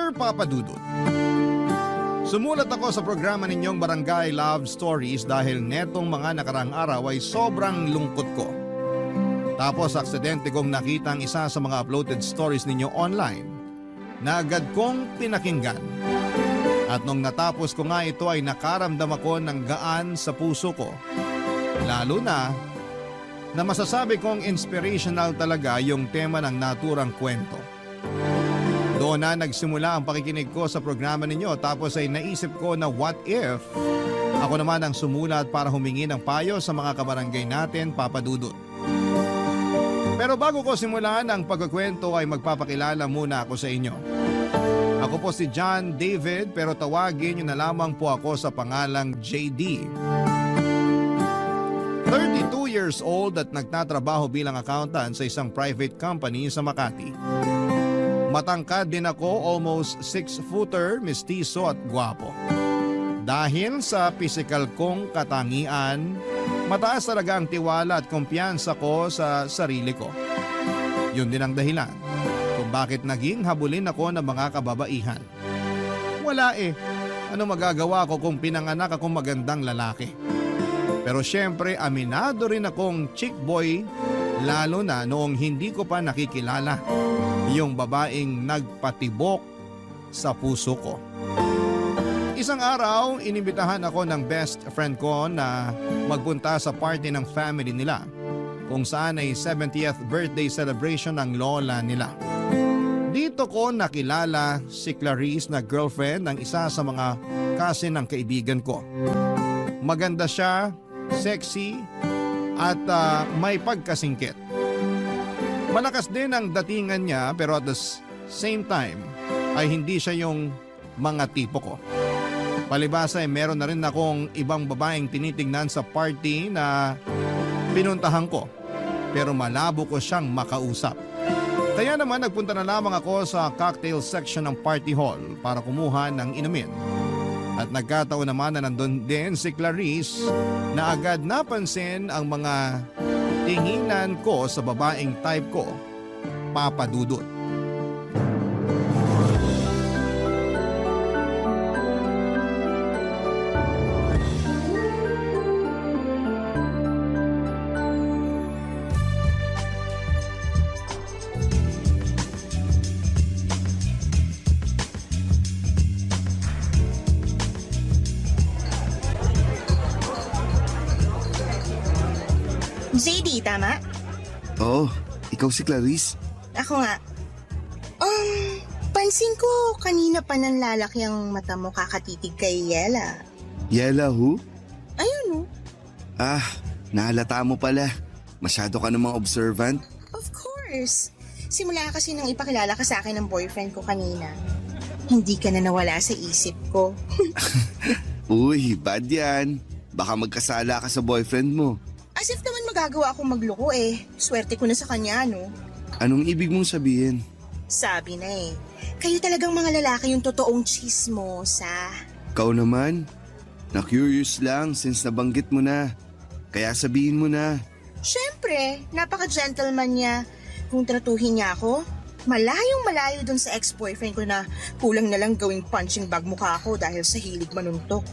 Dear Papa Dudut, sumulat ako sa programa ninyong Barangay Love Stories dahil netong mga nakarang araw ay sobrang lungkot ko. Tapos aksidente kong nakita ang isa sa mga uploaded stories ninyo online na agad kong pinakinggan. At nung natapos ko nga ito ay nakaramdam ako ng gaan sa puso ko. Lalo na masasabi kong inspirational talaga yung tema ng naturang kwento. Doon na nagsimula ang pakikinig ko sa programa ninyo tapos ay naisip ko na what if ako naman ang sumulat para humingi ng payo sa mga kabarangay natin, Papa Dudut. Pero bago ko simulan ang pagkukwento ay magpapakilala muna ako sa inyo. Ako po si John David pero tawagin niyo na lamang po ako sa pangalang JD. 32 years old at nagtatrabaho bilang accountant sa isang private company sa Makati. Matangkad din ako, almost 6-footer, mestizo at gwapo. Dahil sa physical kong katangian, mataas talaga ang tiwala at kumpiyansa ko sa sarili ko. Yun din ang dahilan kung bakit naging habulin ako ng mga kababaihan. Wala ano magagawa ko kung pinanganak akong magandang lalaki? Pero syempre aminado rin akong chick boy lalo na noong hindi ko pa nakikilala yung babaeng nagpatibok sa puso ko. Isang araw, inimbitahan ako ng best friend ko na magpunta sa party ng family nila kung saan ay 70th birthday celebration ng lola nila. Dito ko nakilala si Clarice na girlfriend ng isa sa mga cousin ng kaibigan ko. Maganda siya, sexy at may pagkasingkit. Malakas din ang datingan niya pero at the same time ay hindi siya yung mga tipo ko. Palibasa ay meron na rin akong ibang babaeng tinitingnan sa party na pinuntahan ko pero malabo ko siyang makausap. Kaya naman nagpunta na lamang ako sa cocktail section ng party hall para kumuha ng inumin. At nagkataon naman na nandun din si Clarice na agad napansin ang mga tinginan ko sa babaeng type ko, Papa Dudut. JD, tama? Oo, ikaw si Clarice. Ako nga. Pansin ko kanina pa nang lalaki ang mata mo kakatitig kay Yela. Yela who? Ayun oh. Ah, nahalata mo pala. Masyado ka namang observant. Of course. Simula kasi nang ipakilala ka sa akin ng boyfriend ko kanina. Hindi ka na nawala sa isip ko. Uy, bad yan. Baka magkasala ka sa boyfriend mo. As if naman magagawa akong magloko Swerte ko na sa kanya, no? Anong ibig mong sabihin? Sabi na kayo talagang mga lalaki yung totoong chismosa. Ikaw naman? Na-curious lang since nabanggit mo na. Kaya sabihin mo na. Siyempre, napaka-gentleman niya. Kung tratuhin niya ako, malayong malayo dun sa ex-boyfriend ko na kulang na lang gawing punching bag mukha ko dahil sa hilig manuntok.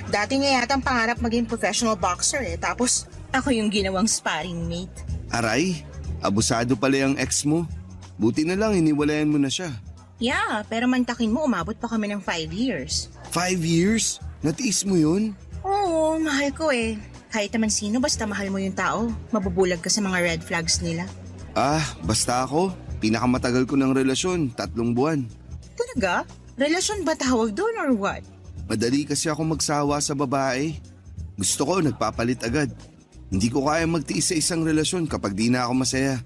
Dati nga yata ang pangarap maging professional boxer tapos ako yung ginawang sparring mate. Aray, abusado pala yung ex mo. Buti na lang iniwalayan mo na siya. Yeah, pero mantakin mo umabot pa kami ng 5 years. 5 years? Natiis mo yun? Oo, mahal ko Kahit naman sino basta mahal mo yung tao, mabubulag ka sa mga red flags nila. Ah, basta ako. Pinakamatagal ko ng relasyon, 3 buwan. Talaga? Relasyon ba tawag doon or what? Madali kasi ako magsawa sa babae. Gusto ko nagpapalit agad. Hindi ko kaya magtiis sa isang relasyon kapag di na ako masaya.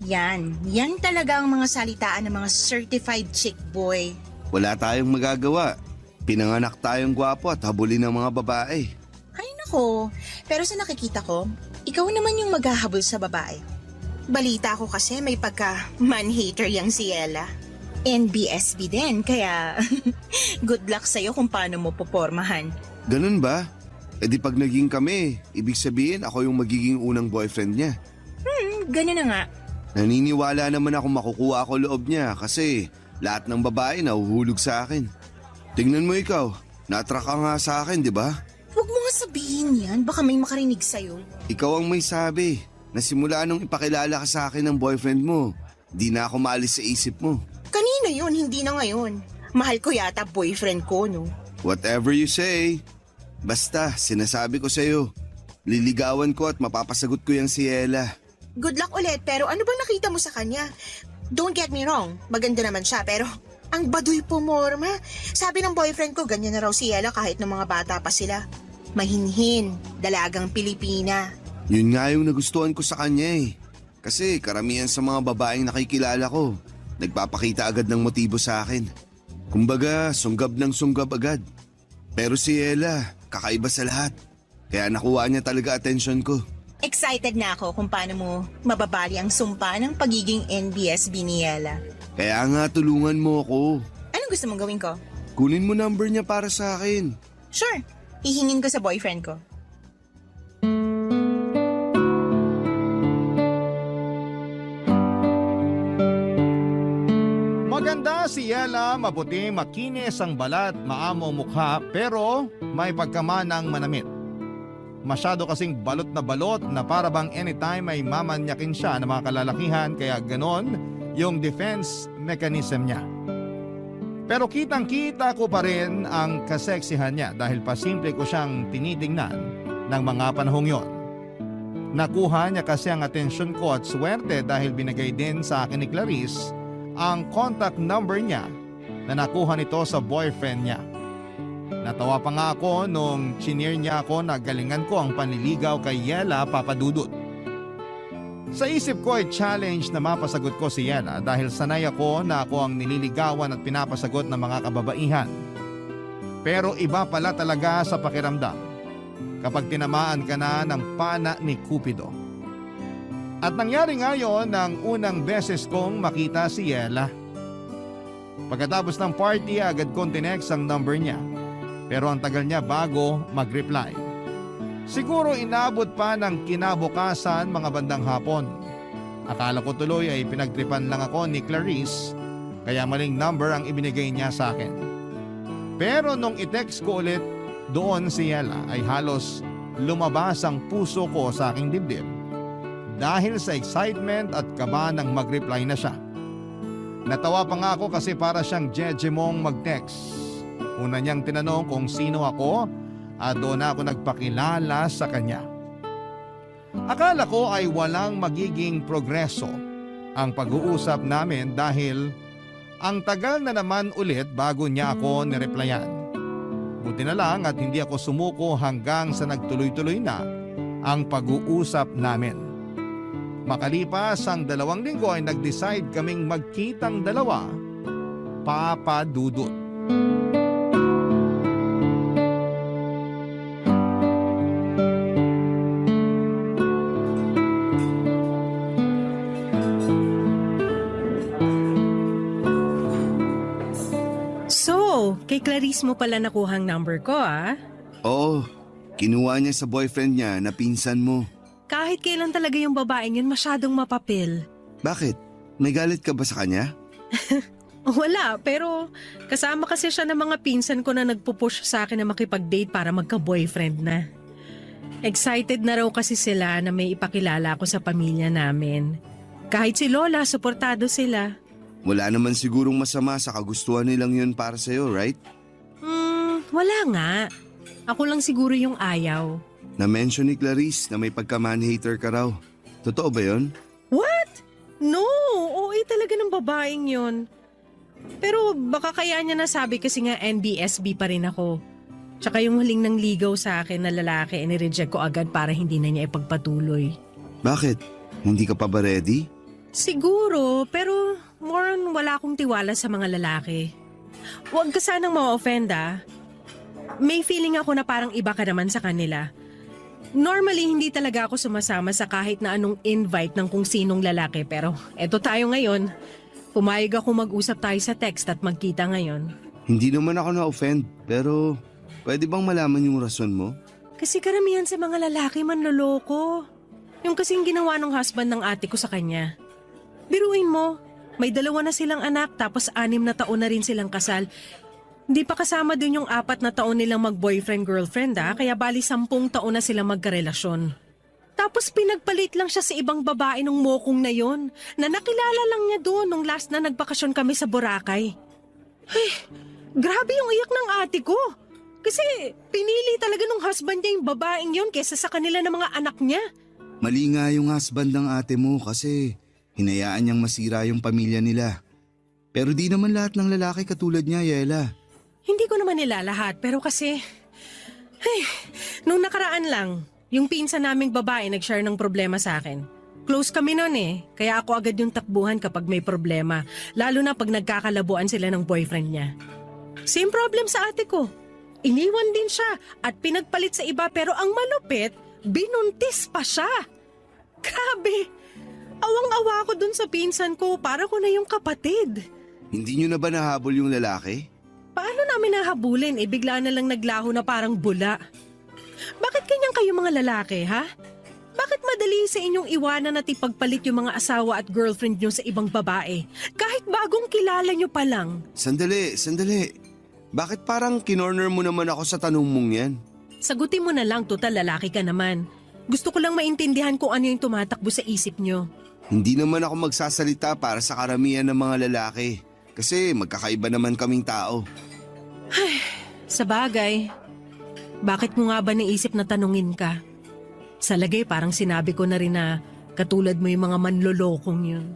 Yan talaga ang mga salitaan ng mga certified chick boy. Wala tayong magagawa. Pinanganak tayong gwapo at habulin ng mga babae. Ay nako, pero sa nakikita ko, ikaw naman yung maghahabol sa babae. Balita ko kasi may pagka man-hater yang si Ella. NBSB din, kaya good luck sa'yo kung paano mo popormahan. Ganun ba? E di pag naging kami, ibig sabihin ako yung magiging unang boyfriend niya. Ganun na nga. Naniniwala naman ako makukuha ako loob niya kasi Lahat ng babae nahuhulog sa akin. Tingnan mo ikaw, na-attract ka nga sa akin, di ba? Huwag mo nga sabihin yan, baka may makarinig sa'yo. Ikaw ang may sabi na simula nung ipakilala ka sa akin ng boyfriend mo, di na ako maalis sa isip mo. Kanina yun, hindi na ngayon. Mahal ko yata boyfriend ko, no? Whatever you say. Basta, sinasabi ko sa'yo, liligawan ko at mapapasagot ko yung si Ella. Good luck ulit, pero ano bang nakita mo sa kanya? Don't get me wrong, maganda naman siya, pero ang baduy po, Morma. Sabi ng boyfriend ko, ganyan na raw si Ella kahit ng mga bata pa sila. Mahinhin, dalagang Pilipina. Yun nga yung nagustuhan ko sa kanya eh. Kasi karamihan sa mga babaeng nakikilala ko, nagpapakita agad ng motibo sa akin. Kumbaga, sunggab ng sunggab agad. Pero si Ella, kakaiba sa lahat. Kaya nakuha niya talaga atensyon ko. Excited na ako kung paano mo mababali ang sumpa ng pagiging NBSB ni Ella. Kaya nga tulungan mo ako. Anong gusto mong gawin ko? Kunin mo number niya para sa akin. Sure, hihingin ko sa boyfriend ko. Maganda si Ella, maputi, makinis ang balat, maamo mukha, pero may pagkamanang manamit. Masyado kasing balot na para bang anytime ay mamanyakin siya ng mga kalalakihan, kaya ganon yung defense mechanism niya. Pero kitang-kita ko pa rin ang kaseksihan niya dahil pasimple ko siyang tinitingnan ng mga panahong yon. Nakuha niya kasi ang atensyon ko at swerte dahil binigay din sa akin ni Clarice ang contact number niya na nakuha nito sa boyfriend niya. Natawa pa nga ako nung chineer niya ako na galingan ko ang panliligaw kay Yela Papadudut. Sa isip ko ay challenge na mapasagot ko si Yela dahil sanay ako na ako ang nililigawan at pinapasagot ng mga kababaihan. Pero iba pala talaga sa pakiramdam kapag tinamaan ka na ng pana ni Cupido. At nangyari nga yon ng unang beses kong makita si Yela. Pagkatapos ng party, agad kong tinext ang number niya. Pero ang tagal niya bago mag-reply. Siguro inabot pa ng kinabukasan mga bandang hapon. Akala ko tuloy ay pinagtripan lang ako ni Clarice, kaya maling number ang ibinigay niya sa akin. Pero nung i-text ko ulit doon si Yela ay halos lumabas ang puso ko sa aking dibdib. Dahil sa excitement at kaba nang mag-reply na siya. Natawa pa nga ako kasi para siyang jejemong mag-text. Una niyang tinanong kung sino ako at doon ako nagpakilala sa kanya. Akala ko ay walang magiging progreso ang pag-uusap namin dahil ang tagal na naman ulit bago niya ako nireplyan. Buti na lang at hindi ako sumuko hanggang sa nagtuloy-tuloy na ang pag-uusap namin. Makalipas ang 2 linggo ay nag-decide kaming magkitang dalawa, Papa Dudut. So, kay Clarice mo pala nakuhang number ko Oo, kinuha niya sa boyfriend niya na pinsan mo. Kahit kailan talaga yung babaeng yun masyadong mapapil. Bakit? May galit ka ba sa kanya? Wala, pero kasama kasi siya ng mga pinsan ko na nagpupush sa akin na makipag-date para magka-boyfriend na. Excited na raw kasi sila na may ipakilala ako sa pamilya namin. Kahit si Lola, suportado sila. Wala naman sigurong masama sa kagustuhan nilang yun para sa'yo, right? Wala nga. Ako lang siguro yung ayaw. Na-mention ni Clarice na may pagka-man-hater ka raw. Totoo ba yun? What? No, OA talaga ng babaeng yun. Pero baka kaya niya nasabi kasi nga NBSB pa rin ako. Tsaka yung huling nang ligaw sa akin na lalaki, inireject ko agad para hindi na niya ipagpatuloy. Bakit? Hindi ka pa ba ready? Siguro, pero more on wala akong tiwala sa mga lalaki. Huwag ka sanang ma-offend May feeling ako na parang iba ka naman sa kanila. Normally, hindi talaga ako sumasama sa kahit na anong invite ng kung sinong lalaki pero eto tayo ngayon. Pumayag ako mag-usap tayo sa text at magkita ngayon. Hindi naman ako na-offend, pero pwede bang malaman yung rason mo? Kasi karamihan sa mga lalaki manloloko. Yung kasing ginawa ng husband ng ate ko sa kanya. Biruin mo, May 2 na silang anak tapos 6 na taon na rin silang kasal. Hindi pa kasama dun yung 4 na taon nilang mag-boyfriend-girlfriend kaya bali 10 taon na silang magkarelasyon. Tapos pinagpalit lang siya sa ibang babae nung mokong na yon na nakilala lang niya doon nung last na nagbakasyon kami sa Boracay. Ay, grabe yung iyak ng ate ko. Kasi pinili talaga nung husband niya yung babaeng yon kesa sa kanila ng mga anak niya. Mali nga yung husband ng ate mo kasi hinayaan niyang masira yung pamilya nila. Pero di naman lahat ng lalaki katulad niya, Yela. Hindi ko naman nila lahat pero kasi... Ay, nung nakaraan lang, yung pinsan naming babae nag-share ng problema sa akin. Close kami nun kaya ako agad yung takbuhan kapag may problema, lalo na pag nagkakalabuan sila ng boyfriend niya. Same problem sa ate ko. Iniwan din siya at pinagpalit sa iba pero ang malupit, binuntis pa siya. Grabe! Awang-awa ako dun sa pinsan ko, para ko na yung kapatid. Hindi nyo na ba nahabol yung lalaki? Paano namin nahabulin bigla na lang naglaho na parang bula? Bakit ganyan kayo mga lalaki, ha? Bakit madali sa inyong iwanan at ipagpalit yung mga asawa at girlfriend nyo sa ibang babae? Kahit bagong kilala nyo pa lang. Sandali. Bakit parang kinorner mo naman ako sa tanong mong yan? Sagutin mo na lang, total lalaki ka naman. Gusto ko lang maintindihan kung ano yung tumatakbo sa isip nyo. Hindi naman ako magsasalita para sa karamihan ng mga lalaki. Kasi magkakaiba naman kaming tao. Sa bagay, bakit mo nga ba naisip na tanungin ka? Sa lagay parang sinabi ko na rin na katulad mo yung mga manlolokong yun.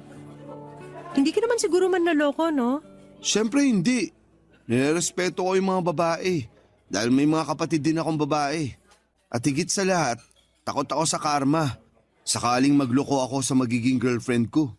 Hindi ka naman siguro manloloko, no? Siyempre hindi. Nirerespeto ko yung mga babae. Dahil may mga kapatid din akong babae. At higit sa lahat, takot ako sa karma. Sakaling magloko ako sa magiging girlfriend ko.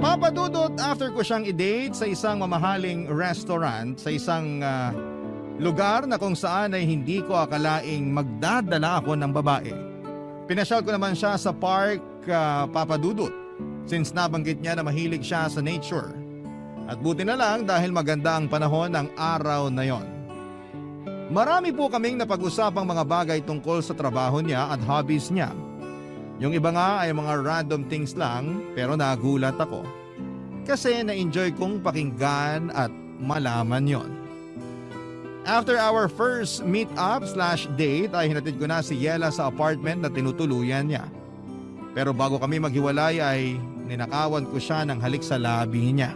Papadudot after ko siyang i-date sa isang mamahaling restaurant sa isang lugar na kung saan ay hindi ko akalaing magdadala ako ng babae. Pinasyal ko naman siya sa park, Papadudot, since nabanggit niya na mahilig siya sa nature. At buti na lang dahil maganda ang panahon ng araw na yon. Marami po kaming napag-usapang mga bagay tungkol sa trabaho niya at hobbies niya. Yung iba nga ay mga random things lang pero nagulat ako. Kasi na-enjoy kong pakinggan at malaman yon. After our first meet-up/date ay hinatid ko na si Yela sa apartment na tinutuluyan niya. Pero bago kami maghiwalay ay ninakawan ko siya ng halik sa labi niya.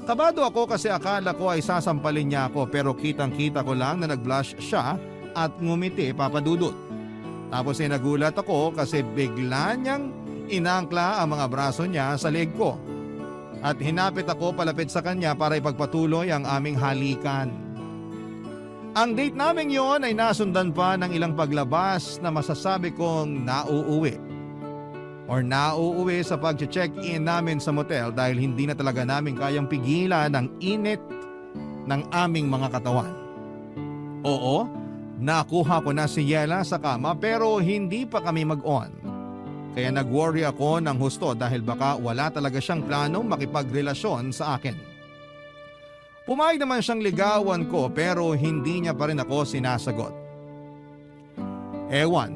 Kabado ako kasi akala ko ay sasampalin niya ako pero kitang-kita ko lang na nag-blush siya at ngumiti, Papadudot. Tapos ay nagulat ako kasi bigla niyang inangkla ang mga braso niya sa leg ko. At hinapit ako palapit sa kanya para ipagpatuloy ang aming halikan. Ang date naming yon ay nasundan pa ng ilang paglabas na masasabi kong nauuwi. Or nauuwi sa pag-check-in namin sa motel dahil hindi na talaga namin kayang pigilan ang init ng aming mga katawan. Oo, nakuha ko na si Yela sa kama pero hindi pa kami mag-on. Kaya nag-worry ako ng husto dahil baka wala talaga siyang planong makipagrelasyon sa akin. Pumayag naman siyang ligawan ko pero hindi niya pa rin ako sinasagot. Ewan,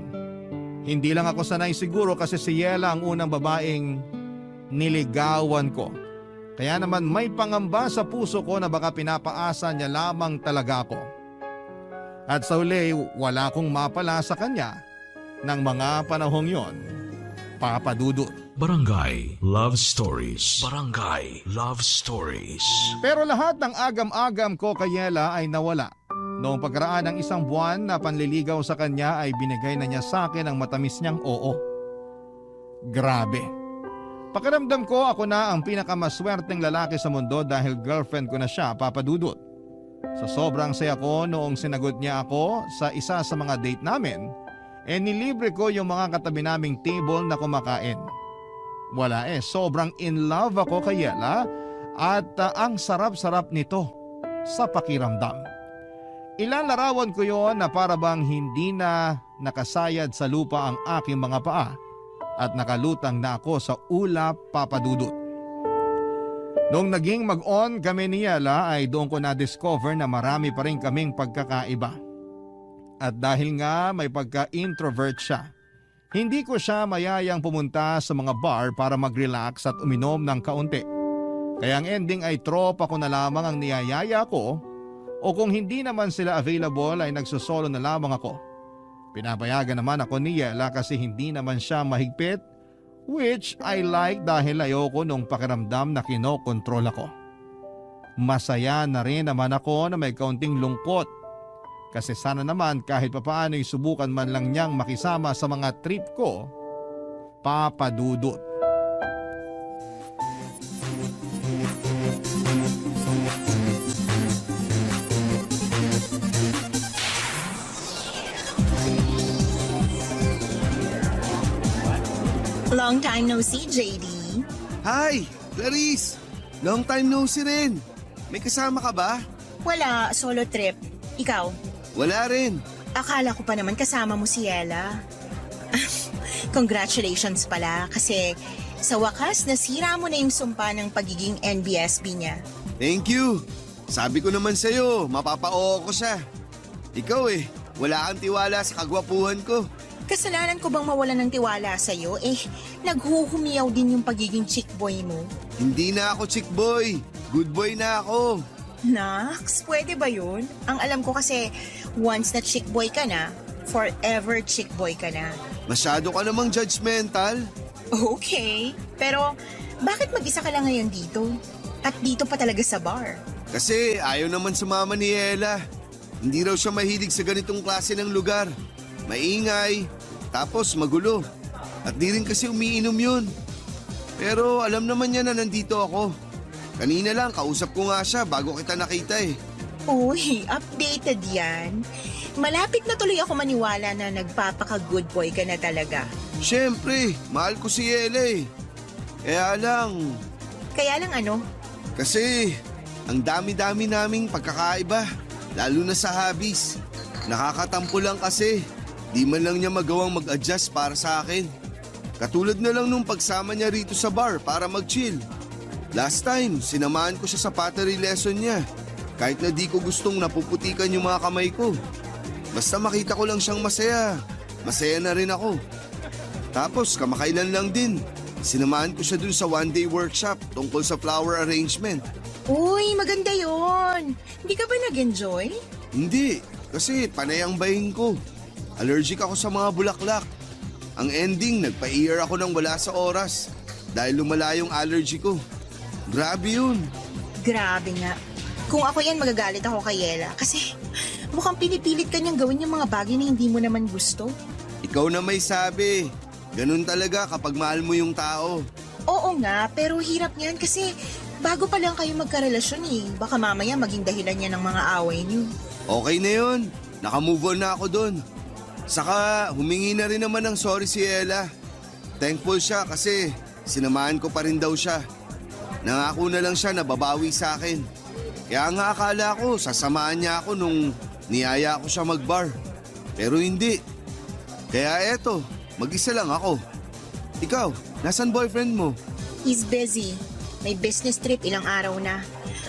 hindi lang ako sanay siguro kasi si Yela ang unang babaeng niligawan ko. Kaya naman may pangamba sa puso ko na baka pinapaasa niya lamang talaga ako. At sa huli, wala akong mapala sa kanya ng mga panahong yon, Papadudot. Barangay Love Stories. Barangay Love Stories. Pero lahat ng agam-agam ko kay Yela ay nawala. Noong pagkaraan ng 1 buwan na panliligaw sa kanya ay binigay na niya sa akin ang matamis niyang oo. Grabe. Pakiramdam ko ako na ang pinakamaswerteng lalaki sa mundo dahil girlfriend ko na siya, Papadudot. Sa sobrang saya ko noong sinagot niya ako sa isa sa mga date namin, nilibre ko yung mga katabi naming table na kumakain. Wala sobrang in love ako kay Yela at ang sarap-sarap nito sa pakiramdam. Ilang larawan ko yon na para bang hindi na nakasayad sa lupa ang aking mga paa at nakalutang na ako sa ulap, Papa Dudut. Noong naging mag-on kami ni Yela ay doon ko na-discover na marami pa rin kaming pagkakaiba. At dahil nga may pagka-introvert siya, hindi ko siya mayayang pumunta sa mga bar para mag-relax at uminom ng kaunti. Kaya ang ending ay tropa ko na lamang ang niyayaya ko o kung hindi naman sila available ay nagsosolo na lamang ako. Pinapayagan naman ako ni Yela kasi hindi naman siya mahigpit, which I like dahil ayoko nung pakiramdam na kinokontrol ako. Masaya na rin naman ako na may kaunting lungkot kasi sana naman kahit papaano ay subukan man lang niyang makisama sa mga trip ko, Papa Dudut. Long time no see, JD. Hi, Clarice! Long time no see rin. May kasama ka ba? Wala, solo trip. Ikaw? Wala rin. Akala ko pa naman kasama mo si Yela. Congratulations pala kasi sa wakas nasira mo na yung sumpa ng pagiging NBSB niya. Thank you. Sabi ko naman sa'yo, mapapa-oo ko siya. Ikaw wala kang tiwala sa kagwapuhan ko. Kasalanan ko bang mawalan ng tiwala sa'yo? Naghuhumiyaw din yung pagiging chick boy mo. Hindi na ako chick boy. Good boy na ako. Nax, pwede ba yun? Ang alam ko kasi once na chick boy ka na, forever chick boy ka na. Masyado ka namang judgmental. Okay, pero bakit mag-isa ka lang ngayon dito? At dito pa talaga sa bar? Kasi ayaw naman sumama ni Ella. Hindi raw siya mahilig sa ganitong klase ng lugar. Maingay, tapos magulo. At di rin kasi umiinom yun. Pero alam naman niya na nandito ako. Kanina lang, kausap ko nga siya bago kita nakita Uy, updated yan. Malapit na tuloy ako maniwala na nagpapaka-good boy ka na talaga. Siyempre, mahal ko si Ella Kaya lang, Kaya lang ano? kasi ang dami-dami naming pagkakaiba. Lalo na sa hobbies. Nakakatampo lang kasi. Di man lang niya magawang mag-adjust para sa akin. Katulad na lang nung pagsama niya rito sa bar para mag-chill. Last time, sinamahan ko siya sa pottery lesson niya. Kahit na di ko gustong napuputikan yung mga kamay ko. Basta makita ko lang siyang masaya. Masaya na rin ako. Tapos kamakailan lang din. Sinamahan ko siya dun sa one-day workshop tungkol sa flower arrangement. Uy, maganda yon. Hindi ka ba nag-enjoy? Hindi, kasi panay ang bahin ko. Allergic ako sa mga bulaklak. Ang ending, nagpa-ear ako ng wala sa oras dahil lumala yung allergy ko. Grabe yun. Grabe nga. Kung ako yan, magagalit ako kay Yela. Kasi mukhang pinipilit ka niyang gawin yung mga bagay na hindi mo naman gusto. Ikaw na may sabi. Ganun talaga kapag mahal mo yung tao. Oo nga, pero hirap niyan kasi bago pa lang kayo magkarelasyon Baka mamaya maging dahilan niya ng mga away niyo. Okay na yun. Nakamove on na ako dun. Saka humingi na rin naman ng sorry si Ella. Thankful siya kasi sinamahan ko pa rin daw siya. Nangako na lang siya na babawi sa akin. Kaya nga akala ko sasamahan niya ako nung niyaya ko siya mag-bar. Pero hindi. Kaya eto, mag-isa lang ako. Ikaw, nasan boyfriend mo? He's busy. May business trip ilang araw na.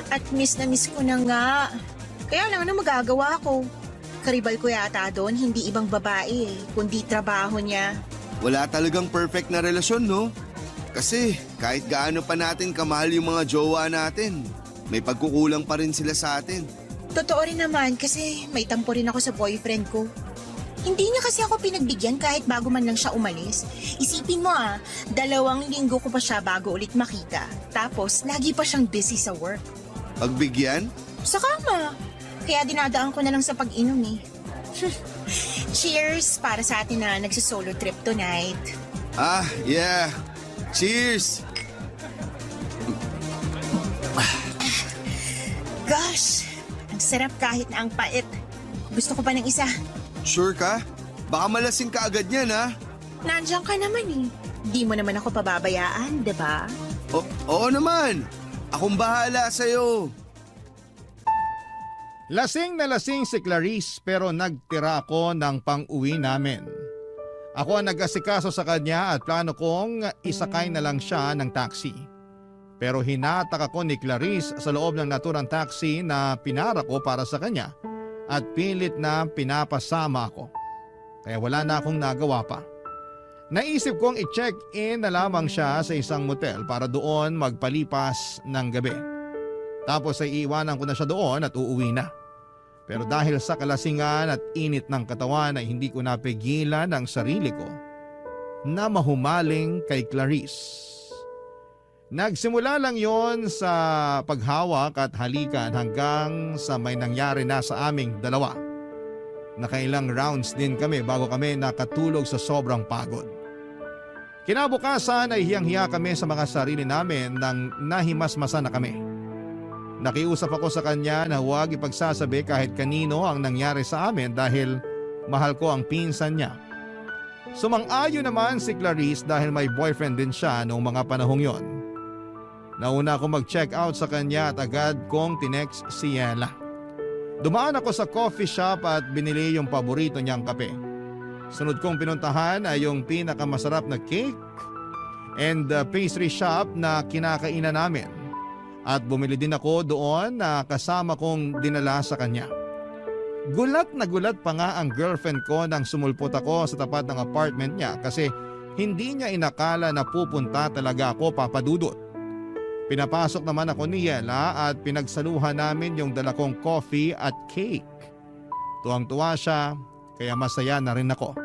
At miss na miss ko na nga. Kaya lang ano magagawa ko? Karibal ko yata doon, hindi ibang babae kundi trabaho niya. Wala talagang perfect na relasyon, no? Kasi kahit gaano pa natin kamahal yung mga jowa natin, may pagkukulang pa rin sila sa atin. Totoo rin naman kasi may tampo rin ako sa boyfriend ko. Hindi niya kasi ako pinagbigyan kahit bago man lang siya umalis. Isipin mo 2 linggo ko pa siya bago ulit makita. Tapos lagi pa siyang busy sa work. Pagbigyan? Sa kama. Kaya dinadaan ko na lang sa pag-inom Cheers para sa atin na nagsisolo trip tonight. Ah, yeah. Cheers! Gosh, ang sarap kahit na ang pait. Gusto ko pa ng isa. Sure ka? Baka malasing ka agad yan, ha? Nandiyan ka naman Di mo naman ako pababayaan, diba? Oo naman. Akong bahala sa'yo. Lasing na lasing si Clarice pero nagtira ako ng pang-uwi namin. Ako ang nag-asikaso sa kanya at plano kong isakay na lang siya ng taxi. Pero hinatak ako ni Clarice sa loob ng naturang taxi na pinara ko para sa kanya at pilit na pinapasama ako. Kaya wala na akong nagawa pa. Naisip kong i-check-in na lamang siya sa isang motel para doon magpalipas ng gabi. Tapos ay iiwanan ko na siya doon at uuwi na. Pero dahil sa kalasingan at init ng katawan ay hindi ko napigilan ang sarili ko na mahumaling kay Clarice. Nagsimula lang yon sa paghawak at halikan hanggang sa may nangyari na sa aming dalawa. Nakailang rounds din kami bago kami nakatulog sa sobrang pagod. Kinabukasan ay hiyang-hiya kami sa mga sarili namin nang nahimasmasa na kami. Nakiusap ako sa kanya na huwag ipagsasabi kahit kanino ang nangyari sa amin dahil mahal ko ang pinsan niya. Sumang-ayon naman si Clarice dahil may boyfriend din siya noong mga panahong yon. Nauna ako mag-check out sa kanya at agad kong tinext si Yela. Dumaan ako sa coffee shop at binili yung paborito niyang kape. Sunod kong pinuntahan ay yung pinakamasarap na cake and pastry shop na kinakainan namin. At bumili din ako doon na kasama kong dinala sa kanya. Gulat na gulat pa nga ang girlfriend ko nang sumulpot ako sa tapat ng apartment niya kasi hindi niya inakala na pupunta talaga ako, Papa Dudut. Pinapasok naman ako ni Yela at pinagsaluhan namin yung dala kong coffee at cake. Tuwang-tuwa siya kaya masaya na rin ako.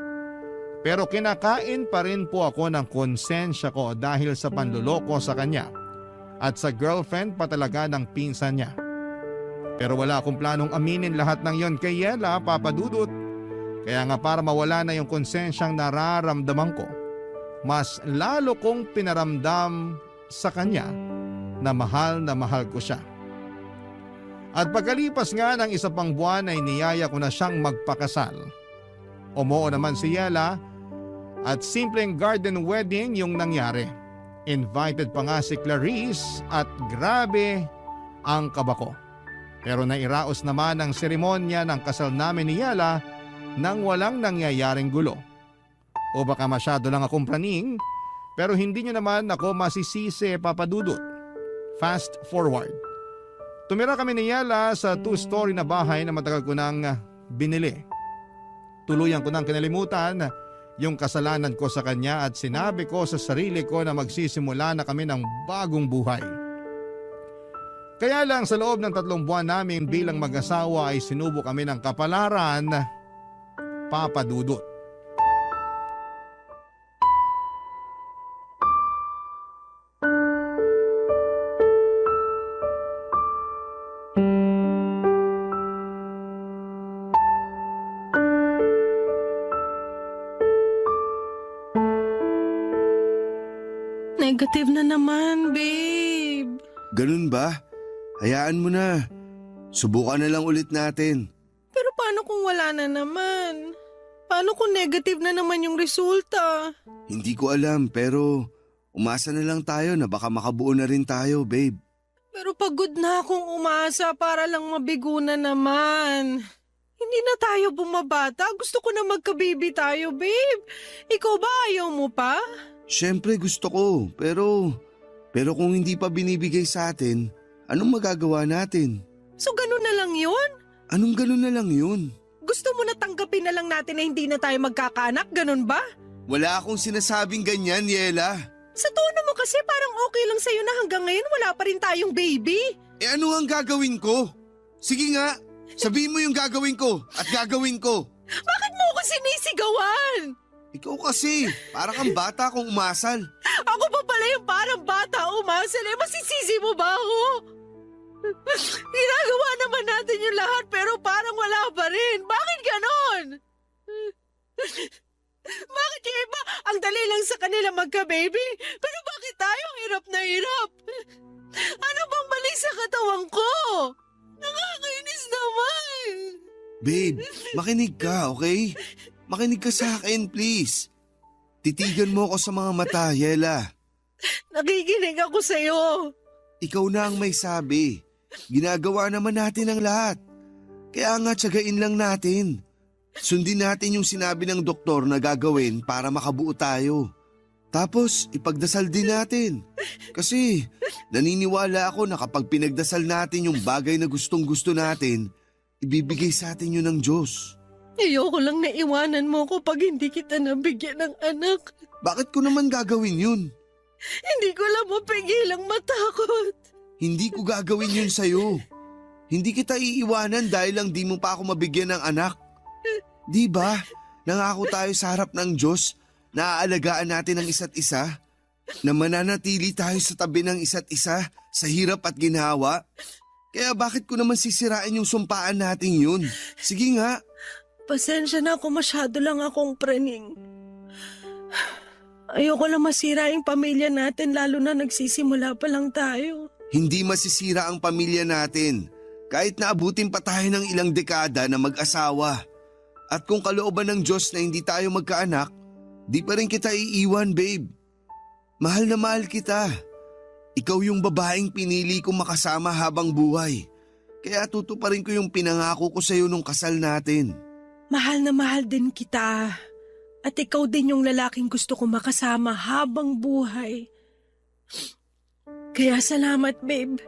Pero kinakain pa rin po ako ng konsensya ko dahil sa panluloko sa kanya at sa girlfriend pa talaga ng pinsan niya. Pero wala akong planong aminin lahat ng yon kay Yela, Papa Dudut. Kaya nga para mawala na yung konsensyang nararamdaman ko, mas lalo kong pinaramdam sa kanya na mahal ko siya. At pagkalipas nga ng isa pang buwan ay niyaya ko na siyang magpakasal. Umoo naman si Yela at simpleng garden wedding yung nangyari. Invited pa nga si Clarice at grabe ang kaba ko. Pero nairaos naman ang seremonya ng kasal namin ni Yela nang walang nangyayaring gulo. O baka masyado lang akong praning, pero hindi nyo naman ako masisisi, Papa Dudut. Fast forward. Tumira kami ni Yela sa 2-story na bahay na matagal ko nang binili. Tuluyan ko nang kinalimutan yung kasalanan ko sa kanya at sinabi ko sa sarili ko na magsisimula na kami ng bagong buhay. Kaya lang sa loob ng 3 buwan namin bilang mag-asawa ay sinubo kami ng kapalaran, Papa Dudut. Negative na naman, babe. Ganun ba? Hayaan mo na. Subukan na lang ulit natin. Pero paano kung wala na naman? Paano kung negative na naman yung resulta? Hindi ko alam pero umasa na lang tayo na baka makabuo na rin tayo, babe. Pero pagod na akong umasa para lang mabigo na naman. Hindi na tayo bumabata. Gusto ko na magka-baby tayo, babe. Ikaw ba ayaw mo pa? Siyempre gusto ko pero kung hindi pa binibigay sa atin, anong magagawa natin? So ganun na lang yun? Anong ganun na lang yun? Gusto mo na tanggapin na lang natin na hindi na tayo magkakaanak, ganun ba? Wala akong sinasabing ganyan, Yela. Sa tono mo kasi parang okay lang sa'yo na hanggang ngayon wala pa rin tayong baby. Eh ano ang gagawin ko? Sige nga, sabihin mo yung gagawin ko at gagawin ko. Bakit mo ako sinisigawan? Ikaw kasi, para kang bata kung umasal. Ako pa pala yung parang bata umasal eh. Masisisi mo ba ako? Ginagawa naman natin yung lahat pero parang wala pa rin. Bakit ganon? Bakit yung iba ang dali lang sa kanila magka-baby? Pero bakit tayo hirap na hirap? Ano bang mali sa katawan ko? Nakakainis naman. Babe, makinig ka, okay? Makinig ka sa akin, please. Titigan mo ako sa mga mata, Yela. Nakikinig ako sa'yo. Ikaw na ang may sabi. Ginagawa naman natin ang lahat. Kaya nga tsagain lang natin. Sundin natin yung sinabi ng doktor na gagawin para makabuo tayo. Tapos ipagdasal din natin. Kasi naniniwala ako na kapag pinagdasal natin yung bagay na gustong-gusto natin, ibibigay sa atin yun ng Diyos. Ayoko lang na iwanan mo ko pag hindi kita nabigyan ng anak. Bakit ko naman gagawin yun? Hindi ko lang mapigilang matakot. Hindi ko gagawin yun sa'yo. Hindi kita iiwanan dahil lang di mo pa ako mabigyan ng anak. Di ba? Nangako tayo sa harap ng Diyos na aalagaan natin ang isa't isa, na mananatili tayo sa tabi ng isa't isa sa hirap at ginhawa. Kaya bakit ko naman sisirain yung sumpaan natin yun? Sige nga. Pasensya na ako, masyado lang akong praning. Ayoko lang masira yung pamilya natin, lalo na nagsisimula pa lang tayo. Hindi masisira ang pamilya natin kahit naabutin pa tayo ng ilang dekada na mag-asawa. At kung kalooban ng Diyos na hindi tayo magkaanak, di pa rin kita iiwan, babe. Mahal na mahal kita. Ikaw yung babaeng pinili kong makasama habang buhay. Kaya tutuparin ko yung pinangako ko sa'yo nung kasal natin. Mahal na mahal din kita. At ikaw din yung lalaking gusto ko makasama habang buhay. Kaya salamat, babe.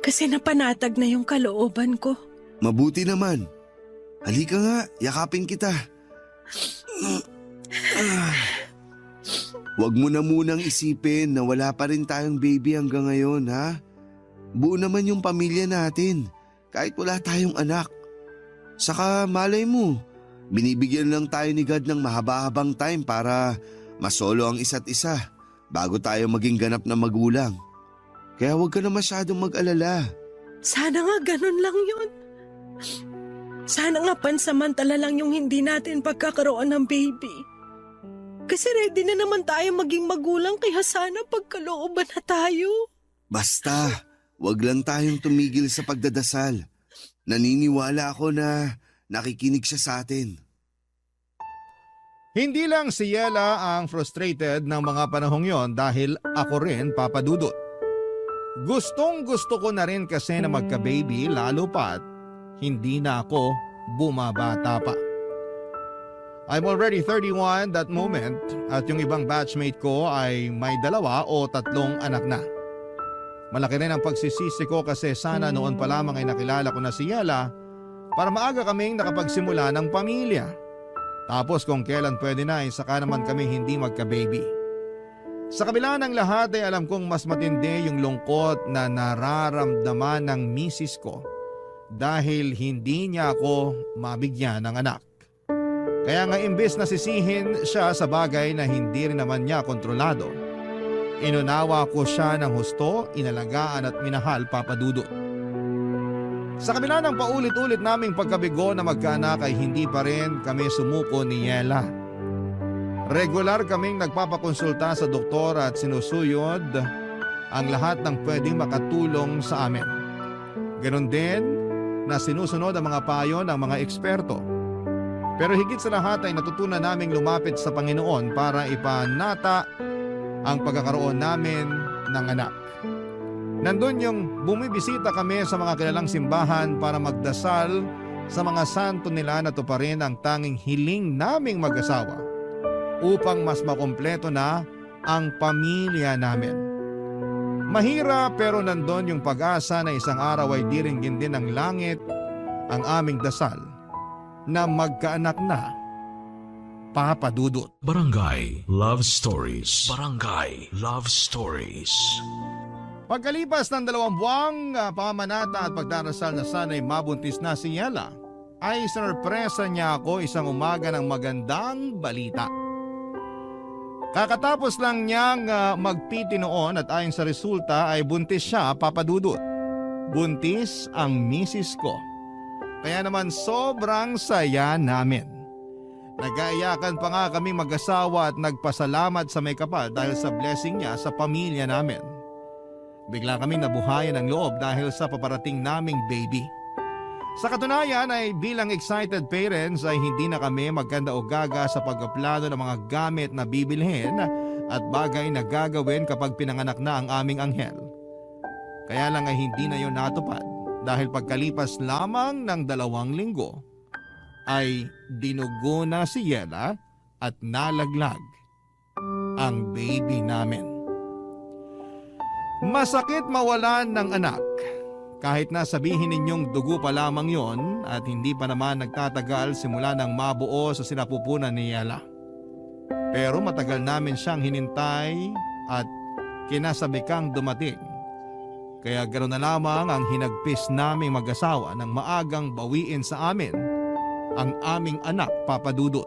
Kasi napanatag na yung kalooban ko. Mabuti naman. Halika nga, yakapin kita. Huwag mo na munang isipin na wala pa rin tayong baby hanggang ngayon, ha? Buo naman yung pamilya natin, kahit wala tayong anak. Saka malay mo, binibigyan lang tayo ni God ng mahaba-habang time para masolo ang isa't isa bago tayo maging ganap na magulang. Kaya huwag ka na masyadong mag-alala. Sana nga ganun lang yun. Sana nga pansamantala lang yung hindi natin pagkakaroon ng baby. Kasi ready na naman tayo maging magulang, kaya sana pagkalooban na tayo. Basta, huwag lang tayong tumigil sa pagdadasal. Naniniwala ako na nakikinig siya sa atin. Hindi lang si Yela ang frustrated ng mga panahong yon dahil ako rin, Papa Dudut. Gustong gusto ko na rin kasi na magka-baby, lalo pa't hindi na ako bumabata pa. I'm already 31 that moment at yung ibang batchmate ko ay may 2 o 3 anak na. Malaki rin ang pagsisisi ko kasi sana noon pa lamang ay nakilala ko na si Yela para maaga kaming nakapagsimula ng pamilya. Tapos kung kailan pwede na ay saka naman kami hindi magka-baby. Sa kabila ng lahat ay alam kong mas matindi yung lungkot na nararamdaman ng misis ko dahil hindi niya ako mabigyan ng anak. Kaya nga imbes na sisihin siya sa bagay na hindi rin naman niya kontrolado, inunawa ko siya ng husto, inalagaan at minahal, Papa Dudut. Sa kabila ng paulit-ulit naming pagkabigo na magkaanak ay hindi pa rin kami sumuko ni Yela. Regular kaming nagpapakonsulta sa doktor at sinusuyod ang lahat ng pwedeng makatulong sa amin. Ganon din na sinusunod ang mga payo ng mga eksperto. Pero higit sa lahat ay natutunan naming lumapit sa Panginoon para ipanata ang pagkakaroon namin ng anak. Nandun yung bumibisita kami sa mga kilalang simbahan para magdasal sa mga santo nila na tuparin ang tanging hiling naming mag-asawa upang mas makumpleto na ang pamilya namin. Mahirap pero nandun yung pag-asa na isang araw ay diringgin din ng langit ang aming dasal na magkaanak na, Papa Dudut. Barangay Love Stories. Barangay Love Stories. Pagkalipas ng 2 buwang pamanata at pagdarasal na sana'y mabuntis na si Yela, ay sorpresa niya ako isang umaga ng magandang balita. Kakatapos lang niyang magpiti noon at ayon sa resulta ay buntis siya, Papa Dudut. Buntis ang misis ko. Kaya naman sobrang saya namin. Nag-aayakan pa nga kami mag-asawa at nagpasalamat sa may kapal dahil sa blessing niya sa pamilya namin. Bigla kaming nabuhayan ng loob dahil sa paparating naming baby. Sa katunayan ay bilang excited parents ay hindi na kami magkanda o gaga sa pagpaplano ng mga gamit na bibilhin at bagay na gagawin kapag pinanganak na ang aming anghel. Kaya lang ay hindi na yon natupad dahil pagkalipas lamang ng 2 linggo ay dinugo na si Yela at nalaglag ang baby namin. Masakit mawalan ng anak. Kahit na sabihin ninyong dugo pa lamang yon at hindi pa naman nagtatagal simula nang mabuo sa sinapupunan ni Yela. Pero matagal namin siyang hinintay at kinasabikang dumating. Kaya ganoon na lamang ang hinagpis naming mag-asawa nang maagang bawiin sa amin ang aming anak, Papa Dudut.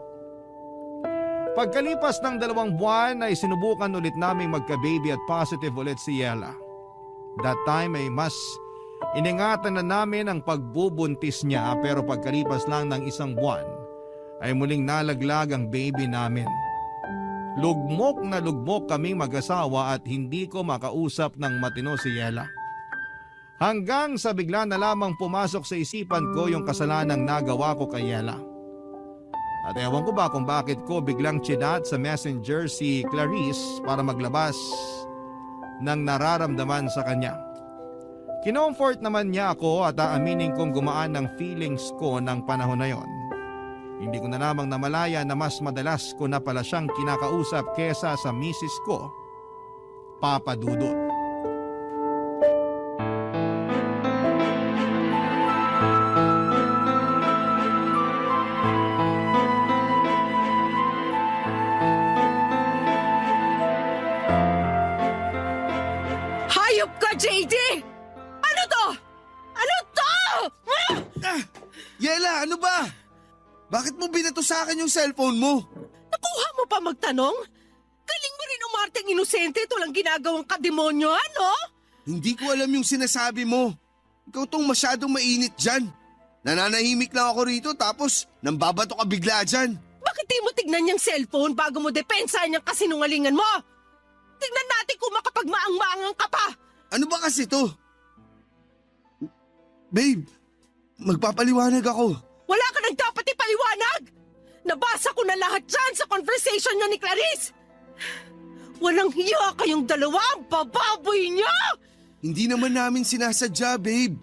Pagkalipas ng 2 buwan ay sinubukan ulit naming magka-baby at positive ulit si Yela. That time ay mas iningatan na namin ang pagbubuntis niya pero pagkalipas lang ng 1 buwan ay muling nalaglag ang baby namin. Lugmok na lugmok kaming mag-asawa at hindi ko makausap ng matino si Yela. Hanggang sa bigla na lamang pumasok sa isipan ko yung kasalanang nagawa ko kay Yela. At ewan ko ba kung bakit ko biglang chinat sa messenger si Clarice para maglabas ng nararamdaman sa kanya. Kinomfort naman niya ako at aaminin kong gumaan ng feelings ko ng panahon na yon. Hindi ko na lamang namalaya na mas madalas ko na pala siyang kinakausap kesa sa misis ko, Papa Dudut. Hayop ka, JD! Ano to? Ano to? Yela, ano ba? Bakit mo binato sa akin yung cellphone mo? Nakuha mo pa magtanong? Galing mo rin umarteng inosente, ito lang ginagawang kademonyo, ano? Hindi ko alam yung sinasabi mo. Ikaw tong masyadong mainit dyan. Nananahimik lang ako rito tapos nambabato ka bigla dyan. Bakit di mo tignan yung cellphone bago mo depensahan yung kasinungalingan mo? Tignan natin kung makapagmaang-maangang ka pa! Ano ba kasi to? Babe, magpapaliwanag ako. Wala ka nang dapat ipaliwanag! Nabasa ko na lahat dyan sa conversation niyo ni Clarice! Walang hiya kayong dalawa, ang bababoy niyo! Hindi naman namin sinasadya, babe.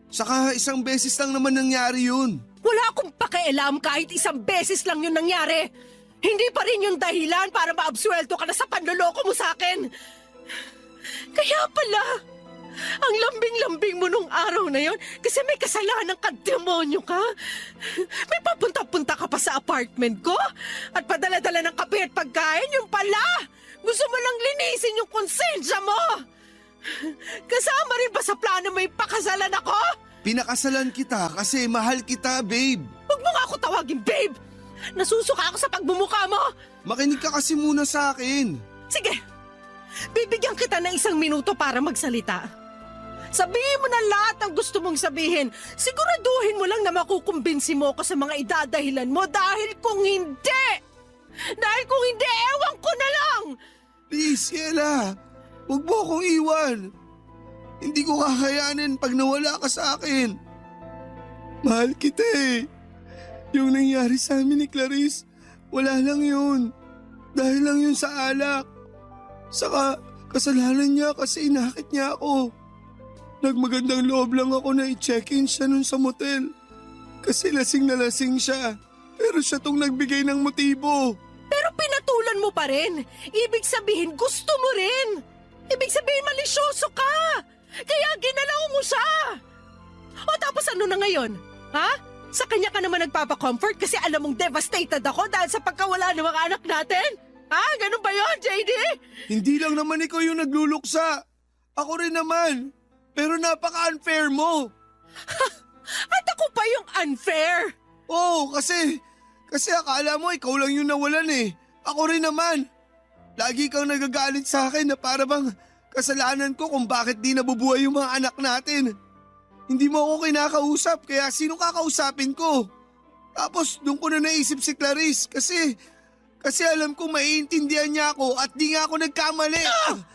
Saka 1 beses lang naman nangyari yun. Wala akong pakialam kahit 1 beses lang yun nangyari. Hindi pa rin yung dahilan para maabsuelto ka na sa panloloko mo sa akin. Kaya pala, ang lambing-lambing mo nung araw na yon kasi may kasalanan ka, demonyo ka. May papunta-punta ka pa sa apartment ko at padala-dala ng kape at pagkain, yung pala. Gusto mo lang linisin yung konsensya mo. Kasama rin ba sa plano may pakasalan ako? Pinakasalan kita kasi mahal kita, babe. Huwag mo nga ako tawagin, babe. Nasusuka ako sa pagbumuka mo. Makinig ka kasi muna sa akin. Sige, bibigyan kita ng 1 minuto para magsalita. Sabihin mo na lahat ng gusto mong sabihin. Siguraduhin mo lang na makukumbinsi mo ako sa mga idadahilan mo dahil kung hindi, ewan ko na lang. Please, Yela. Huwag mo akong iwan. Hindi ko kakayanin pag nawala ka sa akin. Mahal kita eh. Yung nangyari sa amin ni Clarice, wala lang yun. Dahil lang yun sa alak. Saka kasalanan niya kasi inakit niya ako. Nagmagandang loob lang ako na i-check-in siya nun sa motel. Kasi lasing na lasing siya. Pero siya tong nagbigay ng motibo. Pero pinatulan mo pa rin. Ibig sabihin gusto mo rin. Ibig sabihin malisyoso ka. Kaya ginalaw mo siya. O tapos ano na ngayon? Ha? Sa kanya ka naman nagpapa-comfort kasi alam mong devastated ako dahil sa pagkawala ng mga anak natin? Ha? Ganun ba yun, JD? Hindi lang naman ikaw yung nagluluksa. Ako rin naman. Pero napaka-unfair mo. At ako pa yung unfair? Oo, kasi akala mo ikaw lang yung nawalan eh. Ako rin naman. Lagi kang nagagalit sa akin na para bang kasalanan ko kung bakit di nabubuhay yung mga anak natin. Hindi mo ako kinakausap kaya sino kakausapin ko? Tapos doon ko na naisip si Clarice kasi alam ko maiintindihan niya ako at di nga ako nagkamali.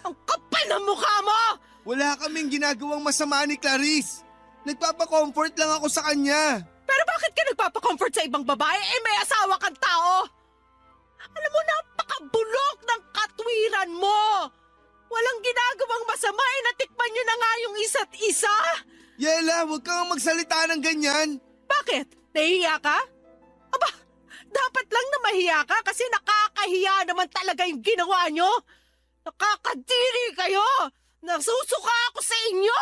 Ang kapal ng mukha mo! Wala kaming ginagawang masama ni Clarice. Nagpapa-comfort lang ako sa kanya. Pero bakit ka nagpapa-comfort sa ibang babae? May asawa kang tao! Alam mo, napakabulok ng katwiran mo! Walang ginagawang masama natikman niyo na nga yung isa't isa! Yela, huwag kang magsalita ng ganyan. Bakit? Nahihiya ka? Aba, dapat lang na mahiya ka kasi nakakahiya naman talaga yung ginawa nyo. Nakakadiri kayo! Nasusuka ako sa inyo!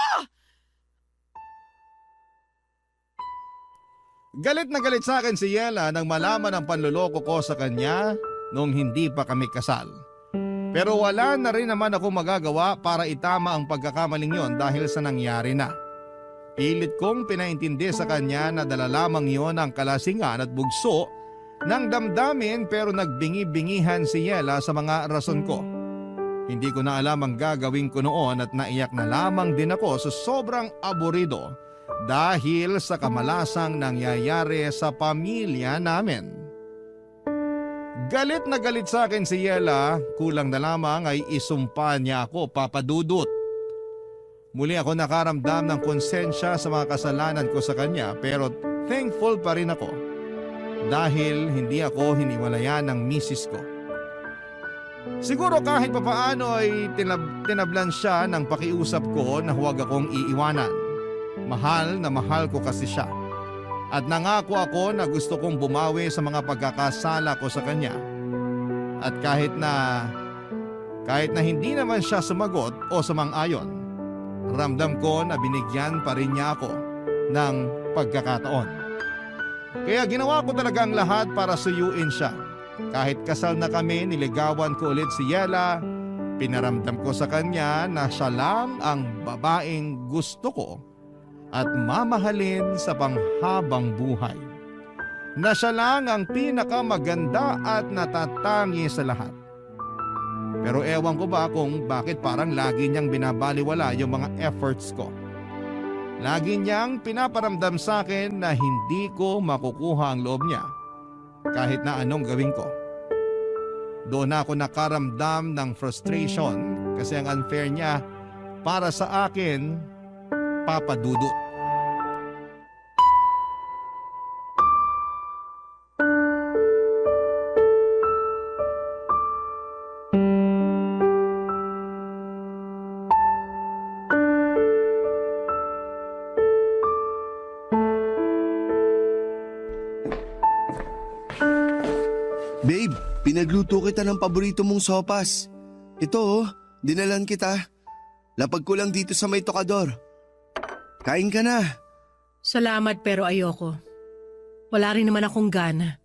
Galit na galit sa akin si Yela nang malaman ang panluloko ko sa kanya noong hindi pa kami kasal. Pero wala na rin naman ako magagawa para itama ang pagkakamaling yon dahil sa nangyari na. Pilit kong pinaintindi sa kanya na dala lamang yon ang kalasingan at bugso ng damdamin pero nagbingi-bingihan si Yela sa mga rason ko. Hindi ko na alam ang gagawin ko noon at naiyak na lamang din ako sa sobrang aburido dahil sa kamalasang nangyayari sa pamilya namin. Galit na galit sa akin si Yela, kulang na lamang ay isumpa niya ako, Papa Dudut. Muli ako nakaramdam ng konsensya sa mga kasalanan ko sa kanya pero thankful pa rin ako dahil hindi ako hiniwalayan ng misis ko. Siguro kahit papaano ay tinablan siya ng pakiusap ko na huwag akong iiwanan. Mahal na mahal ko kasi siya. At nangako ako na gusto kong bumawi sa mga pagkakasala ko sa kanya. At kahit na hindi naman siya sumagot o sumang-ayon, ramdam ko na binigyan pa rin niya ako ng pagkakataon. Kaya ginawa ko talaga ang lahat para suyuin siya. Kahit kasal na kami, niligawan ko ulit si Yela. Pinaramdam ko sa kanya na siya lang ang babaeng gusto ko at mamahalin sa panghabang buhay. Na siya lang ang pinakamaganda at natatangi sa lahat. Pero ewan ko ba kung bakit parang lagi niyang binabaliwala yung mga efforts ko. Lagi niyang pinaparamdam sa akin na hindi ko makukuha ang loob niya kahit na anong gawin ko. Doon ako nakaramdam ng frustration kasi ang unfair niya para sa akin, Papa Dudut. Babe, pinagluto kita ng paborito mong sopas. Ito dinalan kita. Lapag ko lang dito sa may tokador. Kain ka na. Salamat pero ayoko. Wala rin naman akong gana.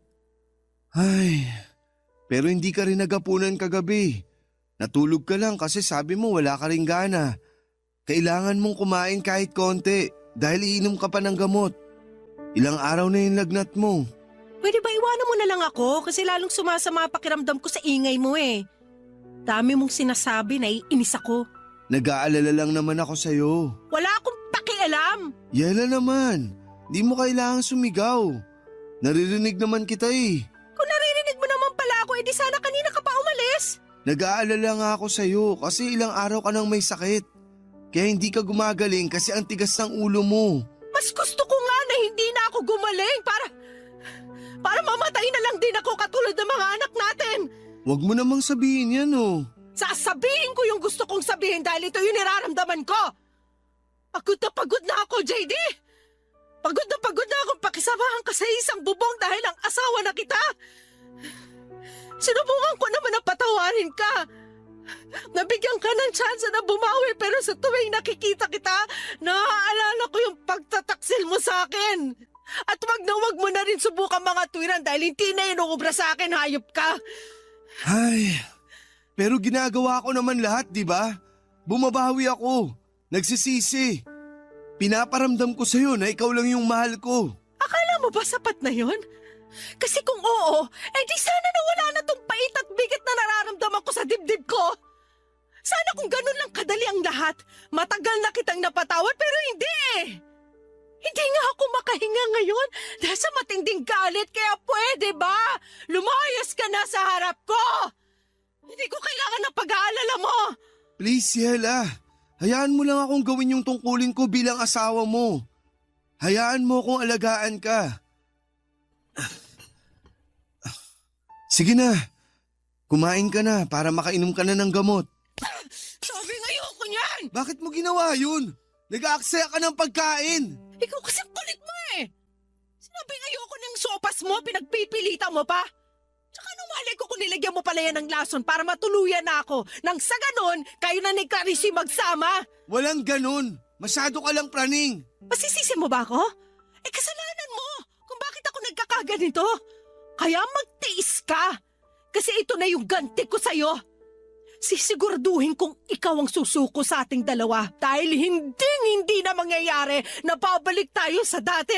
Ay, pero hindi ka rin nagapunan kagabi. Natulog ka lang kasi sabi mo wala ka rin gana. Kailangan mong kumain kahit konti dahil iinom ka pa ng gamot. Ilang araw na yung lagnat mo. Pwede ba iwanan mo na lang ako kasi lalong sumasama pakiramdam ko sa ingay mo eh. Dami mong sinasabi na iinis ako. Nag-aalala lang naman ako sa'yo. Wala akong pakialam. Yela naman, di mo kailangang sumigaw. Naririnig naman kita eh. Kung naririnig mo naman pala ako, edi sana kanina ka pa umalis. Nag-aalala nga ako sa'yo kasi ilang araw ka nang may sakit. Kaya hindi ka gumagaling kasi ang tigas ng ulo mo. Mas gusto ko nga na hindi na ako gumaling para mamatay na lang din ako katulad ng mga anak natin. Huwag mo namang sabihin yan Sasabihin ko yung gusto kong sabihin dahil ito yung nararamdaman ko. Pagod na ako, JD. Pagod na akong pakisamahan ka sa isang bubong dahil ang asawa na kita. Sinubukan ko naman na patawarin ka. Nabigyan ka ng tsansa na bumawi pero sa tuwing nakikita kita, naaalala ko yung pagtataksil mo sa akin. At wag mo na rin subukan mga tuwiran dahil hindi na inuubra sa akin, hayop ka. Ay, pero ginagawa ko naman lahat, di ba? Bumabawi ako. Nagsisisi. Pinaparamdam ko sa'yo na ikaw lang yung mahal ko. Akala mo ba sapat na yon? Kasi kung oo, di sana nawala na tong pait at bigat na nararamdaman ko sa dibdib ko. Sana kung ganun lang kadali ang lahat, matagal na kitang napatawad pero hindi eh. Hindi nga ako makahinga ngayon dahil sa matinding galit kaya pwede ba? Lumayas ka na sa harap ko! Hindi ko kailangan ng pag-aalala mo! Please, Yela. Hayaan mo lang akong gawin yung tungkulin ko bilang asawa mo. Hayaan mo akong alagaan ka. Sige na. Kumain ka na para makainom ka na ng gamot. Sabi ayoko niyan! Bakit mo ginawa yun? Nag-aaksaya ka ng pagkain! Ikaw kasi ang kulit mo eh! Sinabi ayoko ng sopas mo, pinagpipilitan mo pa! Tsaka nung malay ko kung nilagyan mo pala yan ng lason para matuluyan na ako. Nang sa ganon, kayo na ni Clarice magsama. Walang ganun! Masyado ka lang praning! Masisisi mo ba ako? Eh kasalanan mo kung bakit ako nagkakaganito. Kaya magtiis ka. Kasi ito na yung ganti ko sa'yo. Sisiguraduhin kong ikaw ang susuko sa ating dalawa dahil hindi na mangyayari na pabalik tayo sa dati.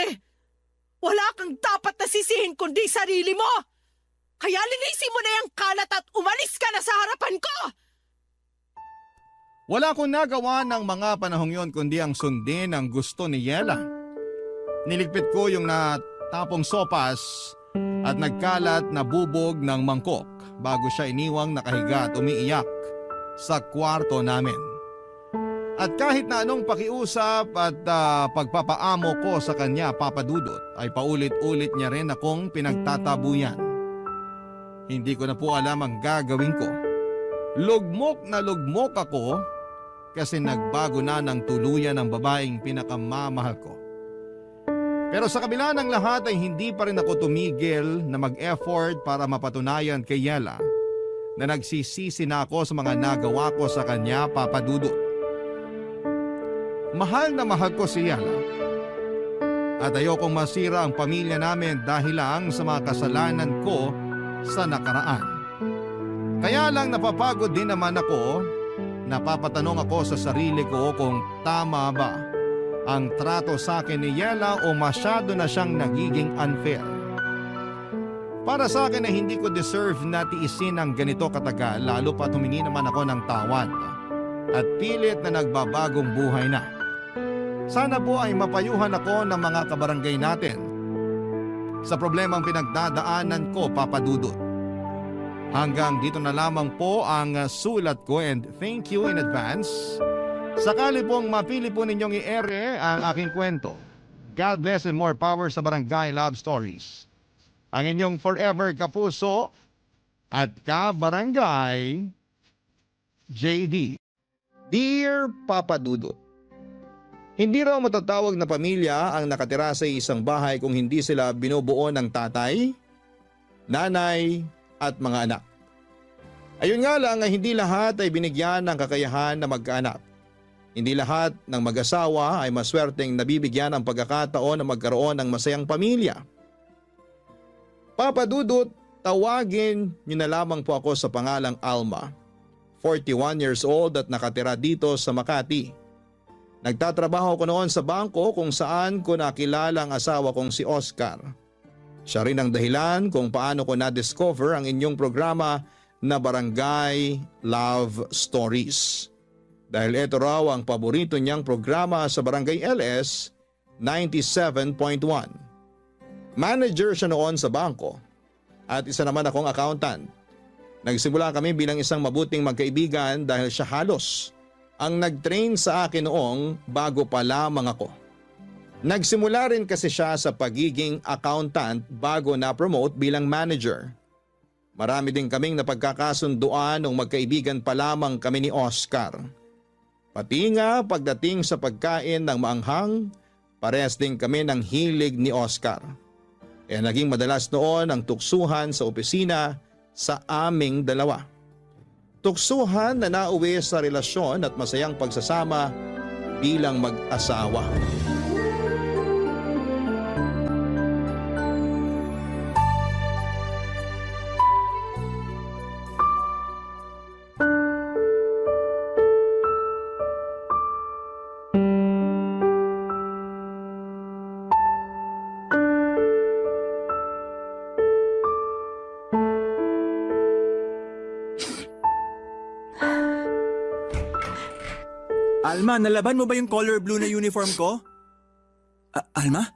Wala kang dapat na sisihin kundi sarili mo. Kaya linisin mo na yung kalat at umalis ka na sa harapan ko! Wala akong nagawa ng mga panahong yon kundi ang sundin ang gusto ni Yela. Niligpit ko yung natapong sopas at nagkalat na bubog ng mangkok bago siya iniwang nakahiga at umiiyak sa kwarto namin. At kahit na anong pakiusap at pagpapaamo ko sa kanya, Papa Dudut, ay paulit-ulit niya rin akong pinagtatabuyan. Hindi ko na po alam ang gagawin ko. Lugmok na lugmok ako kasi nagbago na ng tuluyan ang babaeng pinakamamahal ko. Pero sa kabila ng lahat ay hindi pa rin ako tumigil na mag-effort para mapatunayan kay Yela na nagsisisi na ako sa mga nagawa ko sa kanya, Papa Dudut. Mahal na mahal ko si Yela at ayokong masira ang pamilya namin dahil lang sa mga kasalanan ko sa nakaraan. Kaya lang napapagod din naman ako, napapatanong ako sa sarili ko kung tama ba ang trato sa akin ni Yela o masyado na siyang nagiging unfair. Para sa akin ay hindi ko deserve na tiisin ang ganito katagal, lalo pat humingi naman ako ng tawad at pilit na nagbabagong buhay na. Sana po ay mapayuhan ako ng mga kabarangay natin sa problemang pinagdadaanan ko, Papa Dudut. Hanggang dito na lamang po ang sulat ko and thank you in advance. Sakali pong mapili po ninyong i-ere ang aking kwento. God bless and more power sa Barangay Love Stories. Ang inyong forever kapuso at ka-barangay JD. Dear Papa Dudut, hindi raw matatawag na pamilya ang nakatira sa isang bahay kung hindi sila binubuo ng tatay, nanay at mga anak. Ayun nga lang ay hindi lahat ay binigyan ng kakayahan na magkaanak. Hindi lahat ng mag-asawa ay maswerteng nabibigyan ng pagkakataon na magkaroon ng masayang pamilya. Papa Dudut, tawagin niyo na lamang po ako sa pangalang Alma, 41 years old at nakatira dito sa Makati. Nagtatrabaho ko noon sa bangko kung saan ko nakilala ang asawa kong si Oscar. Siya rin ang dahilan kung paano ko na-discover ang inyong programa na Barangay Love Stories. Dahil ito raw ang paborito niyang programa sa Barangay LS 97.1. Manager siya noon sa bangko at isa naman akong accountant. Nagsimula kami bilang isang mabuting magkaibigan dahil siya halos ang nag-train sa akin noong bago pa lamang ako. Nagsimula rin kasi siya sa pagiging accountant bago na-promote bilang manager. Marami din kaming napagkakasunduan nung magkaibigan pa lamang kami ni Oscar. Pati nga pagdating sa pagkain ng maanghang, parehas din kami ng hilig ni Oscar. Kaya naging madalas noon ang tuksuhan sa opisina sa aming dalawa. Tuksuhan na nauwi sa relasyon at masayang pagsasama bilang mag-asawa. Alma, nalaban mo ba yung color blue na uniform ko? Alma?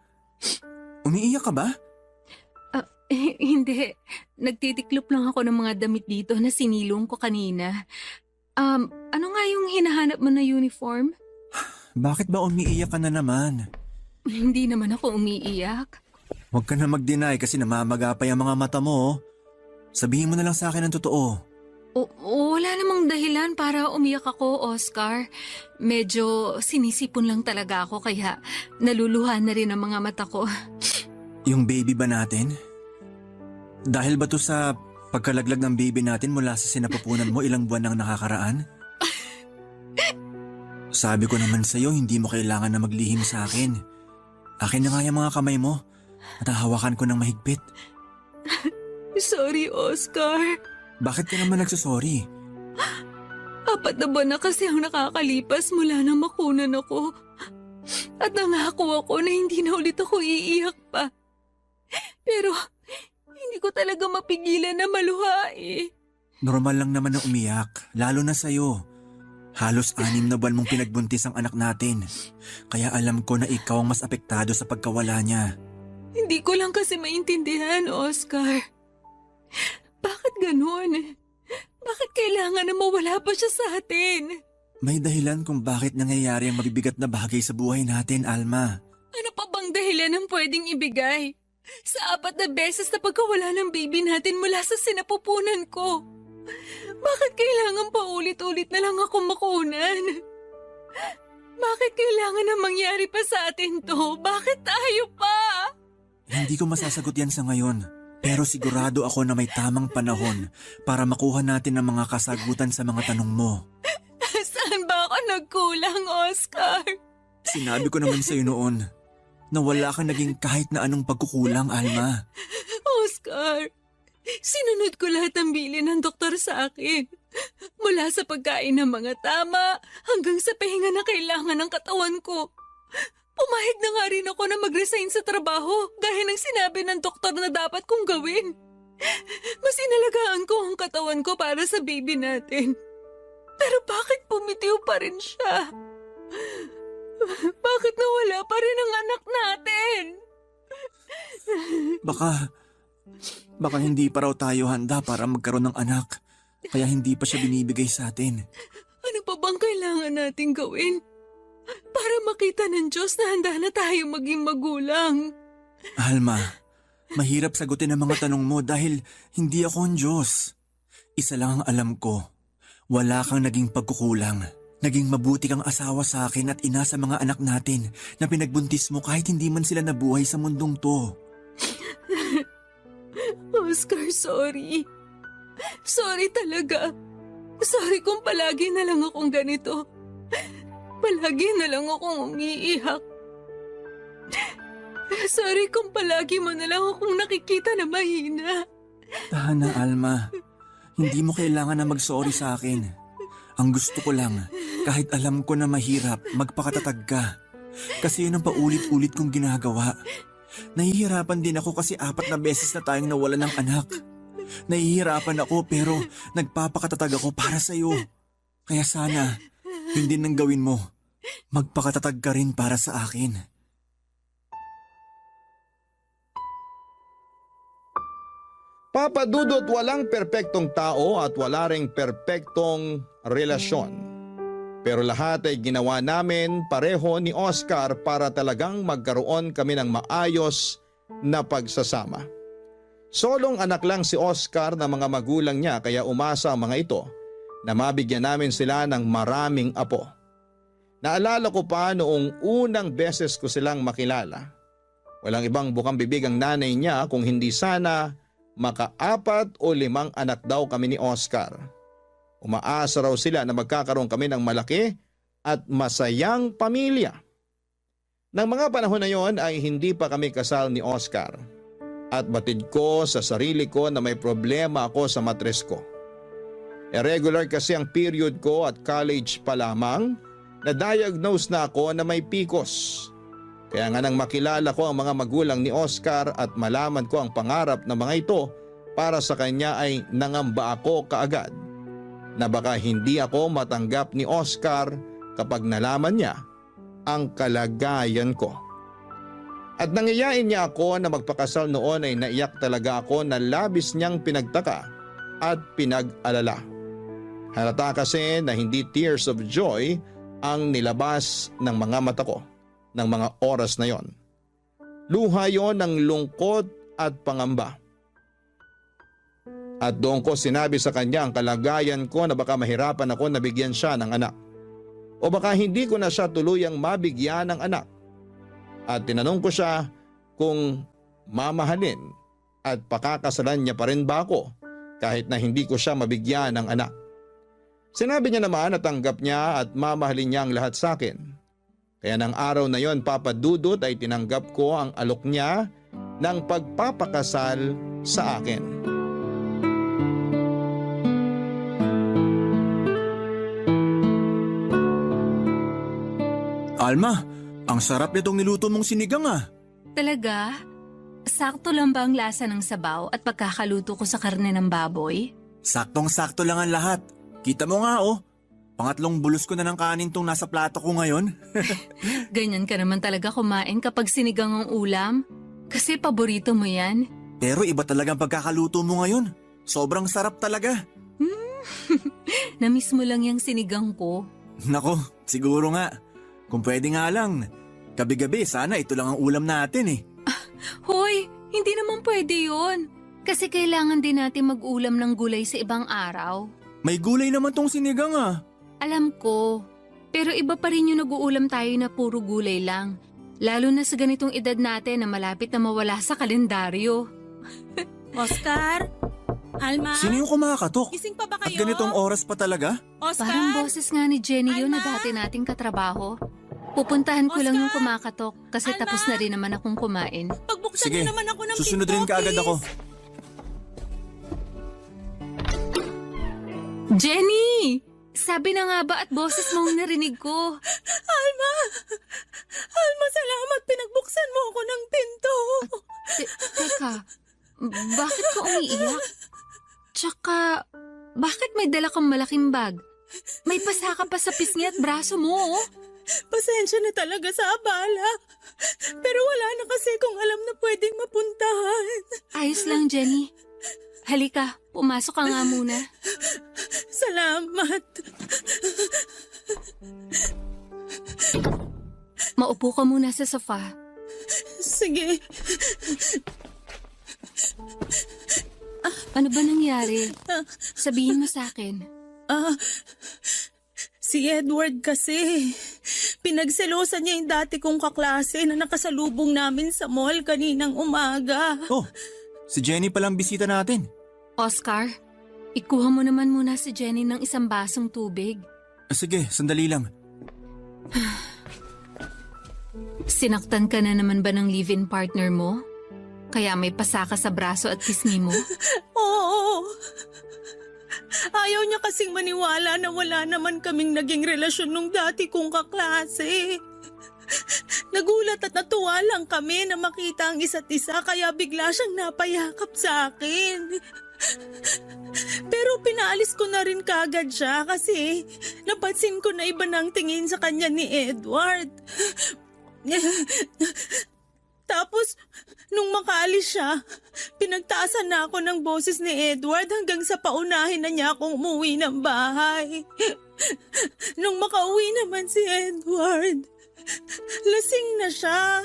Umiiyak ka ba? Hindi. Nagtitiklop lang ako ng mga damit dito na sinilong ko kanina. Ano nga yung hinahanap mo na uniform? Bakit ba umiiyak ka na naman? Hindi naman ako umiiyak. Huwag ka na mag-deny kasi namamagapay ang mga mata mo. Sabihin mo na lang sa akin ang totoo. Wala namang dahilan para umiyak ako, Oscar. Medyo sinisipon lang talaga ako kaya naluluha na rin ang mga mata ko. Yung baby ba natin? Dahil ba to sa pagkalaglag ng baby natin mula sa sinapupunan mo ilang buwan nang nakakaraan? Sabi ko naman sa'yo, hindi mo kailangan na maglihim sa akin. Akin na nga yung mga kamay mo at hahawakan ko ng mahigpit. Sorry, Oscar. Bakit ka naman nagsasorry? 4 na buwan na kasi ang nakakalipas mula nang makunan ako. At nangako ako na hindi na ulit ako iiyak pa. Pero hindi ko talaga mapigilan na maluha eh. Normal lang naman na umiyak, lalo na sa'yo. Halos 6 na buwan mong pinagbuntis ang anak natin. Kaya alam ko na ikaw ang mas apektado sa pagkawala niya. Hindi ko lang kasi maintindihan, Oscar. Bakit ganun? Bakit kailangan na mawala pa siya sa atin? May dahilan kung bakit nangyayari ang mabibigat na bagay sa buhay natin, Alma. Ano pa bang dahilan ang pwedeng ibigay? Sa 4 na beses na pagkawala ng baby natin mula sa sinapupunan ko. Bakit kailangan pa ulit-ulit na lang ako makunan? Bakit kailangan na mangyari pa sa atin to? Bakit tayo pa? Hindi ko masasagot yan sa ngayon. Pero sigurado ako na may tamang panahon para makuha natin ang mga kasagutan sa mga tanong mo. Saan ba ako nagkulang, Oscar? Sinabi ko naman sa'yo noon na wala kang naging kahit na anong pagkukulang, Alma. Oscar, sinunod ko lahat ng bilin ng doktor sa akin. Mula sa pagkain ng mga tama hanggang sa pahinga na kailangan ng katawan ko. Pumayag na nga rin ako na mag-resign sa trabaho gaya ng sinabi ng doktor na dapat kong gawin. Mas inalagaan ko ang katawan ko para sa baby natin. Pero bakit pumitiw pa rin siya? Bakit nawala pa rin ang anak natin? Baka hindi pa raw tayo handa para magkaroon ng anak. Kaya hindi pa siya binibigay sa atin. Ano pa bang kailangan nating gawin? Para makita ng Diyos na handa na tayo maging magulang. Alma, mahirap sagutin ang mga tanong mo dahil hindi ako ang Diyos. Isa lang ang alam ko. Wala kang naging pagkukulang. Naging mabuti kang asawa sa akin at ina sa mga anak natin na pinagbuntis mo kahit hindi man sila nabuhay sa mundong to. Oscar, sorry. Sorry talaga. Sorry kung palagi na lang akong ganito. Palagi na lang akong umiiyak. Sorry kung palagi mo na lang akong nakikita na mahina. Tahan na, Alma. Hindi mo kailangan na mag-sorry sa akin. Ang gusto ko lang, kahit alam ko na mahirap, magpakatatag ka. Kasi yun ang paulit-ulit kong ginagawa. Nahihirapan din ako kasi 4 na beses na tayong nawala ng anak. Nahihirapan ako pero nagpapakatatag ako para sa'yo. Kaya sana, yun din ang gawin mo. Magpakatatag ka rin para sa akin. Papa Dudut, walang perpektong tao at wala ring perpektong relasyon. Pero lahat ay ginawa namin pareho ni Oscar para talagang magkaroon kami ng maayos na pagsasama. Solong anak lang si Oscar na mga magulang niya kaya umasa ang mga ito na mabigyan namin sila ng maraming apo. Naalala ko pa noong unang beses ko silang makilala. Walang ibang bukang bibig ang nanay niya kung hindi sana maka-4 o 5 anak daw kami ni Oscar. Umaasa raw sila na magkakaroon kami ng malaki at masayang pamilya. Nang mga panahon na yon ay hindi pa kami kasal ni Oscar. At batid ko sa sarili ko na may problema ako sa matres ko. Irregular kasi ang period ko at college pa lamang, na-diagnose na ako na may PCOS. Kaya nga nang makilala ko ang mga magulang ni Oscar at malaman ko ang pangarap ng mga ito para sa kanya ay nangamba ako kaagad na baka hindi ako matanggap ni Oscar kapag nalaman niya ang kalagayan ko. At nangyayain niya ako na magpakasal noon ay naiyak talaga ako na labis niyang pinagtaka at pinag-alala. Halata kasi na hindi tears of joy ang nilabas ng mga mata ko ng mga oras na yon. Luha yon ng lungkot at pangamba. At doon ko sinabi sa kanya ang kalagayan ko na baka mahirapan ako na bigyan siya ng anak. O baka hindi ko na siya tuluyang mabigyan ng anak. At tinanong ko siya kung mamahalin at pakakasalan niya pa rin ba ako kahit na hindi ko siya mabigyan ng anak. Sinabi niya naman na tanggap niya at mamahalin niya ang lahat sa akin. Kaya ng araw na yon, Papa Dudut, ay tinanggap ko ang alok niya ng pagpapakasal sa akin. Alma, ang sarap nitong niluto mong sinigang ah. Talaga? Sakto lang ba ang lasa ng sabaw at pagkakaluto ko sa karne ng baboy? Saktong-sakto lang ang lahat. Kita mo nga oh, pangatlong bulos ko na ng kanin tong nasa plato ko ngayon. Ganyan ka naman talaga kumain kapag sinigang ang ulam. Kasi paborito mo yan. Pero iba talagang pagkakaluto mo ngayon. Sobrang sarap talaga. Namiss mo lang yung sinigang ko. Nako, siguro nga. Kung pwede nga lang, gabi-gabi sana ito lang ang ulam natin eh. Hoy, hindi naman pwede yun. Kasi kailangan din natin mag-ulam ng gulay sa ibang araw. May gulay naman tong sinigang ah. Alam ko, pero iba pa rin yung nag-uulam tayo na puro gulay lang. Lalo na sa ganitong edad natin na malapit na mawala sa kalendaryo. Oscar? Alma? Sino yung kumakatok? Gising pa ba At kayo? ganitong oras pa talaga? Oscar? Parang boses nga ni Jenny yun na Alma? dati nating katrabaho. Pupuntahan ko lang Oscar? yung kumakatok kasi Alma? tapos na rin naman akong kumain. Pagbuksan Sige, niyo naman ako ng susunod pinto, rin kaagad please. ako. Jenny! Sabi na nga ba at boses mong narinig ko? Alma! Alma, salamat. Pinagbuksan mo ako ng pinto. Teka, bakit ka umiiyak? Tsaka, bakit may dala kang malaking bag? May pasa ka pa sa pisngi at braso mo, oh. Pasensya na talaga sa abala. Pero wala na kasi kung alam na pwedeng mapuntahan. Ayos lang, Jenny. Halika, pumasok ka nga muna. Salamat. Maupo ka muna sa sofa. Sige. Ano ba nangyari? Sabihin mo sa akin. Si Edward kasi. Pinagselosan niya yung dati kong kaklase na nakasalubong namin sa mall kaninang umaga. Oh, si Jenny palang bisita natin. Oscar, ikuha mo naman muna si Jenny ng isang basong tubig. Sige, sandali lang. Sinaktan ka na naman ba ng live-in partner mo? Kaya may pasa ka sa braso at pisngi mo? Oo. Ayaw niya kasing maniwala na wala naman kaming naging relasyon nung dati kong kaklase. Nagulat at natuwa lang kami na makita ang isa't isa kaya bigla siyang napayakap sa akin. Pero pinaalis ko na rin kagad siya kasi napansin ko na iba nang tingin sa kanya ni Edward. Tapos, nung makaalis siya, pinagtaasan na ako ng boses ni Edward hanggang sa paunahin na niya akong umuwi ng bahay. Nung makauwi naman si Edward, lasing na siya.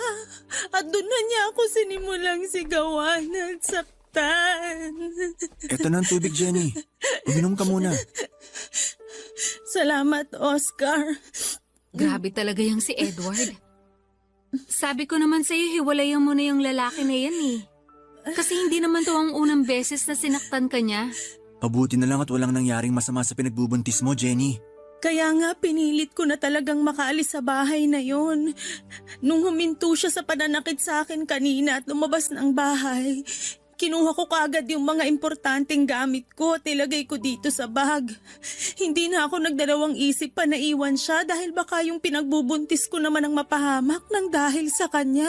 At doon na niya ako sinimulang sigawan at saktan. Eto na ang tubig, Jenny. Uminom ka muna. Salamat, Oscar. Grabe talaga yung si Edward. Sabi ko naman sa'yo, hiwalayan mo na yung lalaki na yan eh. Kasi hindi naman to ang unang beses na sinaktan ka niya. Mabuti na lang at walang nangyaring masama sa pinagbubuntis mo, Jenny. Kaya nga pinilit ko na talagang makaalis sa bahay na yon. Nung huminto siya sa pananakit sa akin kanina at lumabas ng bahay, kinuha ko kaagad yung mga importanteng gamit ko at nilagay ko dito sa bag. Hindi na ako nagdalawang isip pa na iwan siya dahil baka yung pinagbubuntis ko naman ang mapahamak ng dahil sa kanya.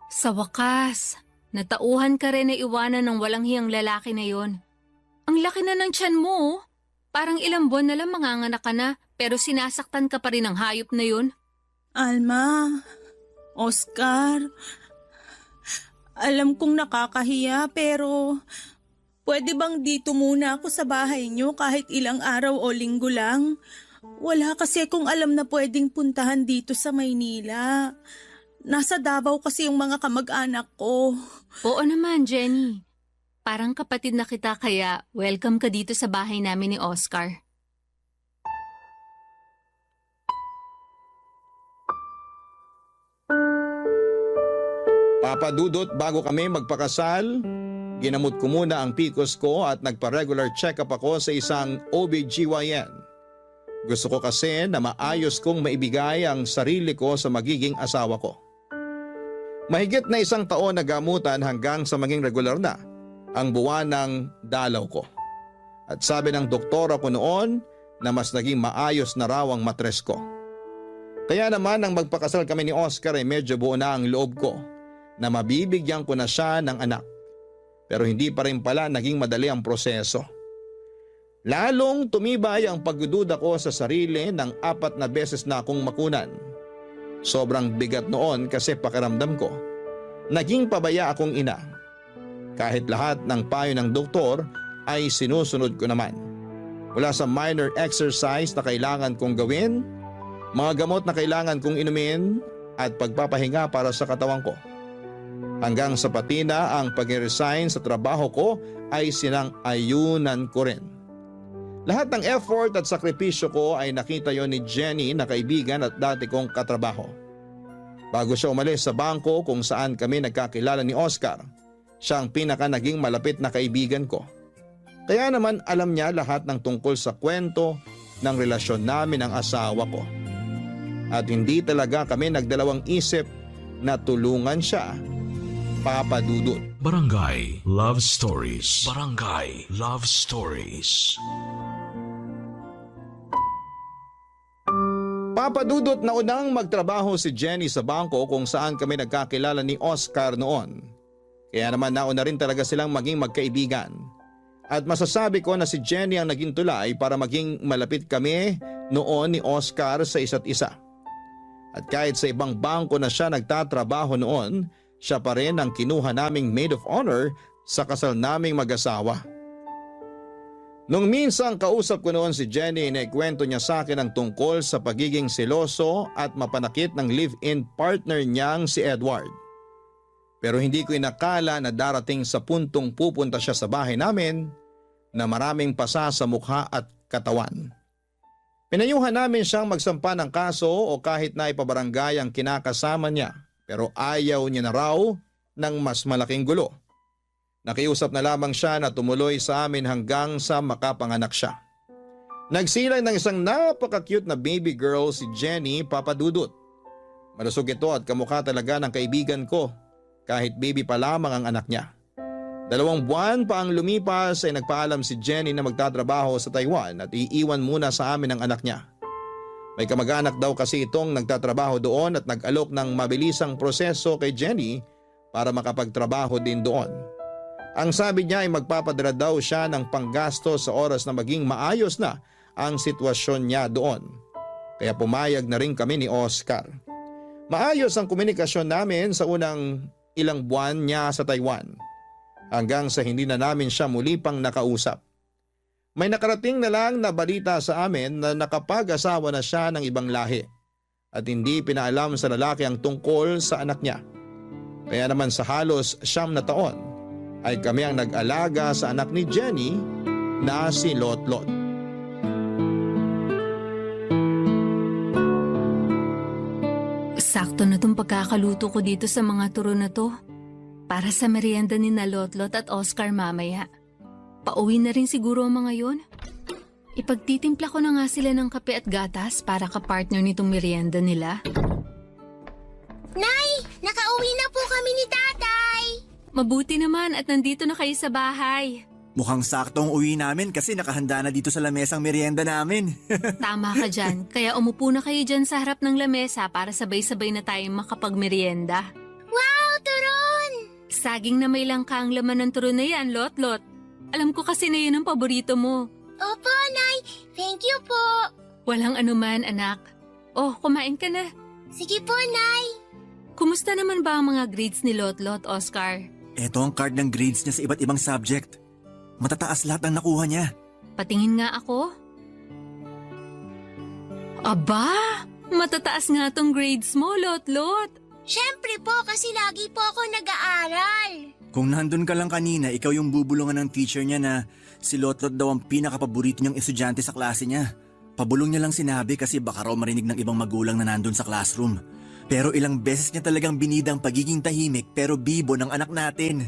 Sa wakas, natauhan ka rin na iwanan ng walang hiyang lalaki na yon. Ang laki na ng tiyan mo, oh. Parang ilang buwan na lang manganganak ka na, pero sinasaktan ka pa rin ng hayop na yon. Alma, Oscar, alam kong nakakahiya pero pwede bang dito muna ako sa bahay niyo kahit ilang araw o linggo lang? Wala kasi akong alam na pwedeng puntahan dito sa Maynila. Nasa Davao kasi yung mga kamag-anak ko. Oo naman, Jenny. Parang kapatid na kita kaya welcome ka dito sa bahay namin ni Oscar. Papadudot, bago kami magpakasal, ginamot ko muna ang PCOS ko at nagpa-regular check-up ako sa isang OBGYN. Gusto ko kasi na maayos kong maibigay ang sarili ko sa magiging asawa ko. Mahigit na 1 taon na gamutan hanggang sa maging regular na ang buwan ng dalaw ko. At sabi ng doktora ko noon na mas naging maayos na raw ang matres ko. Kaya naman nang magpakasal kami ni Oscar ay medyo buo na ang loob ko na mabibigyan ko na siya ng anak. Pero hindi pa rin pala naging madali ang proseso. Lalong tumibay ang pagdududa ko sa sarili ng 4 na beses na akong makunan. Sobrang bigat noon kasi pakiramdam ko. Naging pabaya akong ina. Kahit lahat ng payo ng doktor ay sinusunod ko naman. Mula sa minor exercise na kailangan kong gawin, mga gamot na kailangan kong inumin at pagpapahinga para sa katawan ko. Hanggang sa pati na ang pag-resign sa trabaho ko ay sinang-ayunan ko rin. Lahat ng effort at sakripisyo ko ay nakita yon ni Jenny na kaibigan at dati kong katrabaho. Bago siya umalis sa bangko kung saan kami nagkakilala ni Oscar, siya ang pinaka naging malapit na kaibigan ko. Kaya naman alam niya lahat ng tungkol sa kwento ng relasyon namin ng asawa ko. At hindi talaga kami nagdalawang isip na tulungan siya. Papadudot. Barangay Love Stories. Barangay Love Stories. Papadudot na unang magtrabaho si Jenny sa bangko kung saan kami nagkakilala ni Oscar noon. Kaya naman nauna rin talaga silang maging magkaibigan. At masasabi ko na si Jenny ang naging tulay para maging malapit kami noon ni Oscar sa isa't isa. At kahit sa ibang bangko na siya nagtatrabaho noon, siya pa rin ang kinuha naming maid of honor sa kasal naming mag-asawa. Nung minsan kausap ko noon si Jenny, naikwento niya sa akin ang tungkol sa pagiging seloso at mapanakit ng live-in partner niyang si Edward. Pero hindi ko inakala na darating sa puntong pupunta siya sa bahay namin na maraming pasa sa mukha at katawan. Pinayuhan namin siyang magsampa ng kaso o kahit na ipabarangay ang kinakasama niya. Pero ayaw niya na raw ng mas malaking gulo. Nakiusap na lamang siya na tumuloy sa amin hanggang sa makapanganak siya. Nagsilay ng isang napaka-cute na baby girl si Jenny, Papadudot. Malusog ito at kamukha talaga ng kaibigan ko kahit baby pa lamang ang anak niya. 2 buwan pa ang lumipas ay nagpaalam si Jenny na magtatrabaho sa Taiwan at iiwan muna sa amin ang anak niya. May kamag-anak daw kasi itong nagtatrabaho doon at nag-alok ng mabilisang proseso kay Jenny para makapagtrabaho din doon. Ang sabi niya ay magpapadala daw siya ng panggasto sa oras na maging maayos na ang sitwasyon niya doon. Kaya pumayag na rin kami ni Oscar. Maayos ang komunikasyon namin sa unang ilang buwan niya sa Taiwan. Hanggang sa hindi na namin siya muli pang nakausap. May nakarating na lang na balita sa amin na nakapag-asawa na siya ng ibang lahi at hindi pinaalam sa lalaki ang tungkol sa anak niya. Kaya naman sa halos 9 na taon ay kami ang nag-alaga sa anak ni Jenny na si Lotlot. Sakto na tong pagkakaluto ko dito sa mga turo na to. Para sa merienda ni na Lotlot at Oscar mamaya. Pauwi na rin siguro ang mga yon. Ipagtitimpla ko na nga sila ng kape at gatas para kapartner nitong merienda nila. Nay! Nakauwi na po kami ni Tatay! Mabuti naman at nandito na kayo sa bahay. Mukhang saktong uwi namin kasi nakahanda na dito sa lamesang merienda namin. Tama ka dyan, kaya umupo na kayo dyan sa harap ng lamesa para sabay-sabay na tayong makapagmerienda. Wow! Turon! Saging na may langka ang laman ng turon na yan, Lotlot. Alam ko kasi na yun ang paborito mo. Opo, Nay! Thank you po! Walang anuman, anak. Oh, kumain ka na. Sige po, Nay! Kumusta naman ba ang mga grades ni Lotlot, Oscar? Eto ang card ng grades niya sa iba't ibang subject. Matataas lahat ng nakuha niya. Patingin nga ako. Aba! Matataas nga tong grades mo, Lotlot. Siyempre po kasi lagi po ako nag-aaral. Kung nandun ka lang kanina, ikaw yung bubulungan ng teacher niya na si Lotlot daw ang pinakapaborito niyang estudyante sa klase niya. Pabulong niya lang sinabi kasi baka raw marinig ng ibang magulang na nandun sa classroom. Pero ilang beses niya talagang binidang pagiging tahimik pero bibo ng anak natin.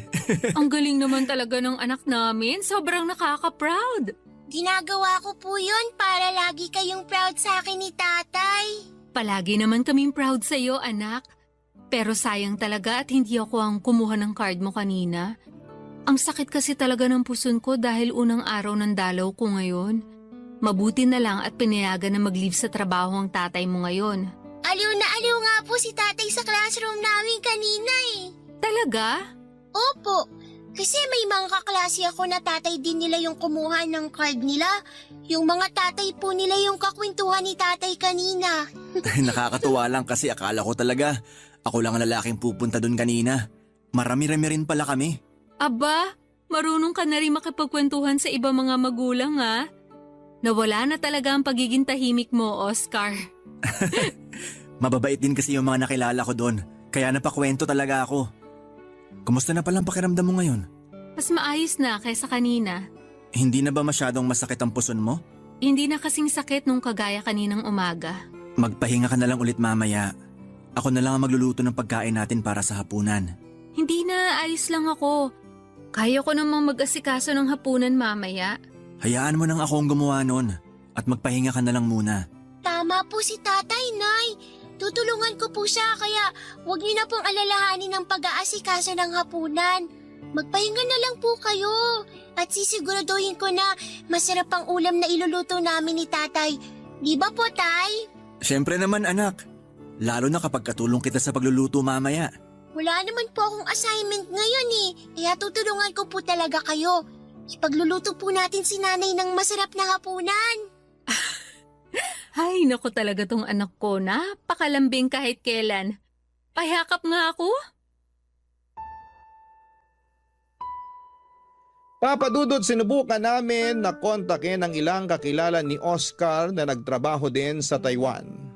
Ang galing naman talaga ng anak namin. Sobrang nakaka-proud. Ginagawa ko po yun para lagi kayong proud sa akin ni tatay. Palagi naman kaming proud sa iyo, anak. Pero sayang talaga at hindi ako ang kumuha ng card mo kanina. Ang sakit kasi talaga ng puson ko dahil unang araw ng dalaw ko ngayon. Mabuti na lang at pinayagan na mag-leave sa trabaho ang tatay mo ngayon. Aliw na aliw nga po si tatay sa classroom namin kanina eh. Talaga? Opo, kasi may mga kaklase ako na tatay din nila yung kumuha ng card nila. Yung mga tatay po nila yung kakwentuhan ni tatay kanina. Nakakatuwa lang kasi akala ko talaga ako lang ang lalaking pupunta dun kanina. Marami-rami rin pala kami. Aba, marunong ka na rin makipagkwentuhan sa iba mga magulang ha? Nawala na talaga ang pagiging tahimik mo, Oscar. Mababait din kasi yung mga nakilala ko doon, kaya napakwento talaga ako. Kumusta na palang pakiramdam mo ngayon? Mas maayos na kaysa kanina. Hindi na ba masyadong masakit ang puson mo? Hindi na kasing sakit nung kagaya kaninang umaga. Magpahinga ka na lang ulit mamaya. Ako na lang ang magluluto ng pagkain natin para sa hapunan. Hindi na, ayos lang ako. Kaya ko namang mag-asikaso ng hapunan mamaya. Hayaan mo nang ako ang gumawa nun at magpahinga ka na lang muna. Tama po si tatay, Nay. Tutulungan ko po siya kaya huwag niyo na pong alalahanin ng pag-aasikaso ng hapunan. Magpahinga na lang po kayo at sisiguraduhin ko na masarap ang ulam na iluluto namin ni tatay. Di ba po, tay? Siyempre naman anak. Lalo na kapag katulong kita sa pagluluto mamaya. Wala naman po akong assignment ngayon eh. Kaya tutulungan ko po talaga kayo. Ipagluluto po natin si nanay ng masarap na hapunan. Ay, naku talaga tong anak ko. Napakalambing kahit kailan. Pahakap nga ako. Papadudod, sinubukan namin na kontakin ang ilang kakilala ni Oscar na nagtrabaho din sa Taiwan.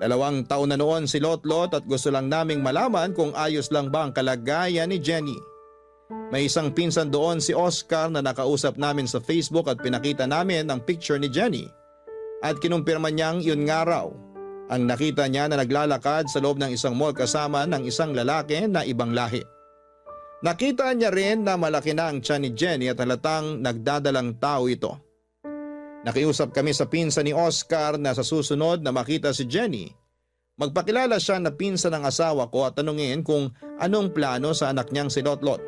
2 taon na noon si Lotlot at gusto lang naming malaman kung ayos lang ba ang kalagayan ni Jenny. May isang pinsan doon si Oscar na nakausap namin sa Facebook at pinakita namin ang picture ni Jenny. At kinumpirma niyang yun nga raw. Ang nakita niya na naglalakad sa loob ng isang mall kasama ng isang lalaki na ibang lahi. Nakita niya rin na malaki na ang tiyan ni Jenny at halatang nagdadalang tao ito. Nakiusap kami sa pinsan ni Oscar na sa susunod na makita si Jenny, magpakilala siya na pinsan ng asawa ko at tanungin kung anong plano sa anak niyang si Lotlot.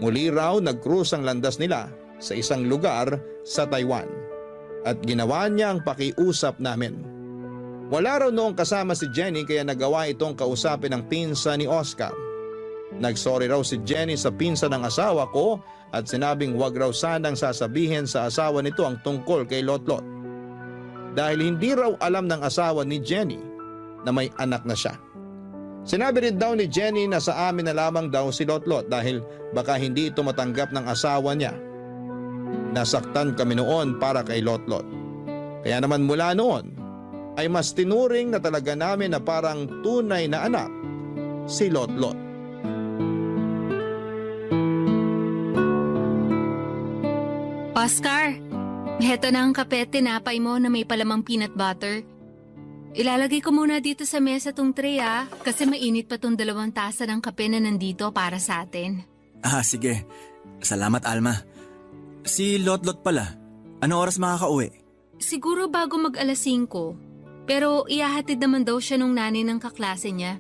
Muli raw nag-cruise ang landas nila sa isang lugar sa Taiwan at ginawa niya ang pakiusap namin. Wala raw noong kasama si Jenny kaya nagawa itong kausapin ng pinsan ni Oscar. Nagsorry raw si Jenny sa pinsan ng asawa ko at sinabing wag raw sanang sasabihin sa asawa nito ang tungkol kay Lotlot. Dahil hindi raw alam ng asawa ni Jenny na may anak na siya. Sinabi rin daw ni Jenny na sa amin na lamang daw si Lotlot dahil baka hindi ito matanggap ng asawa niya. Nasaktan kami noon para kay Lotlot. Kaya naman mula noon ay mas tinuring na talaga namin na parang tunay na anak si Lotlot. Oscar, heto na ang kape at tinapay mo na may palamang peanut butter. Ilalagay ko muna dito sa mesa tong tray kasi mainit pa tong 2 tasa ng kape na nandito para sa atin. Sige. Salamat Alma. Si Lotlot pala, ano oras makakauwi? Siguro bago mag-alas 5. Pero ihahatid naman daw siya nung nanay ng kaklase niya.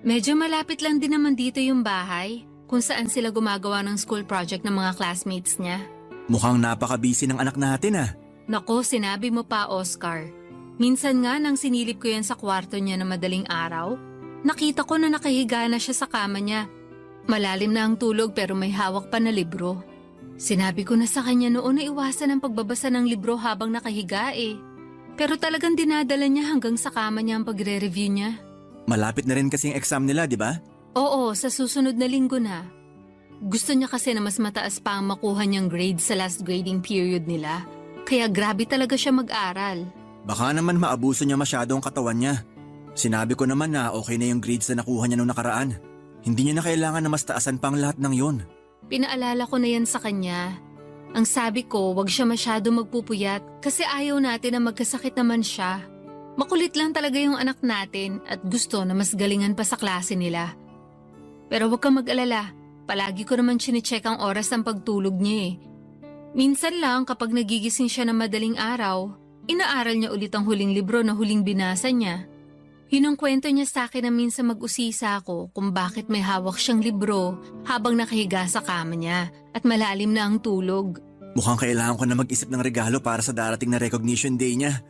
Medyo malapit lang din naman dito yung bahay kung saan sila gumagawa ng school project ng mga classmates niya. Mukhang napaka-busy ng anak natin Nako, sinabi mo pa, Oscar. Minsan nga nang sinilip ko yan sa kwarto niya na madaling araw, nakita ko na nakahiga na siya sa kama niya. Malalim na ang tulog pero may hawak pa na libro. Sinabi ko na sa kanya noon na iwasan ang pagbabasa ng libro habang nakahiga Pero talagang dinadala niya hanggang sa kama niya ang pagre-review niya. Malapit na rin kasing exam nila, di ba? Oo, sa susunod na linggo na. Gusto niya kasi na mas mataas pa ang makuha niyang grade sa last grading period nila. Kaya grabe talaga siya mag-aral. Baka naman maabuso niya masyado ang katawan niya. Sinabi ko naman na okay na yung grades na nakuha niya nung nakaraan. Hindi niya na kailangan na mas taasan pa ang lahat ng yon. Pinaalala ko na yan sa kanya. Ang sabi ko, wag siya masyado magpupuyat kasi ayaw natin na magkasakit naman siya. Makulit lang talaga yung anak natin at gusto na mas galingan pa sa klase nila. Pero wag kang mag-alala, palagi ko naman chine-check ang oras ng pagtulog niya eh. Minsan lang kapag nagigising siya ng madaling araw, inaaral niya ulit ang huling libro na huling binasa niya. Yun ang kwento niya sa akin na minsan mag-usisa ako kung bakit may hawak siyang libro habang nakahiga sa kama niya at malalim na ang tulog. Mukhang kailangan ko na mag-isip ng regalo para sa darating na recognition day niya.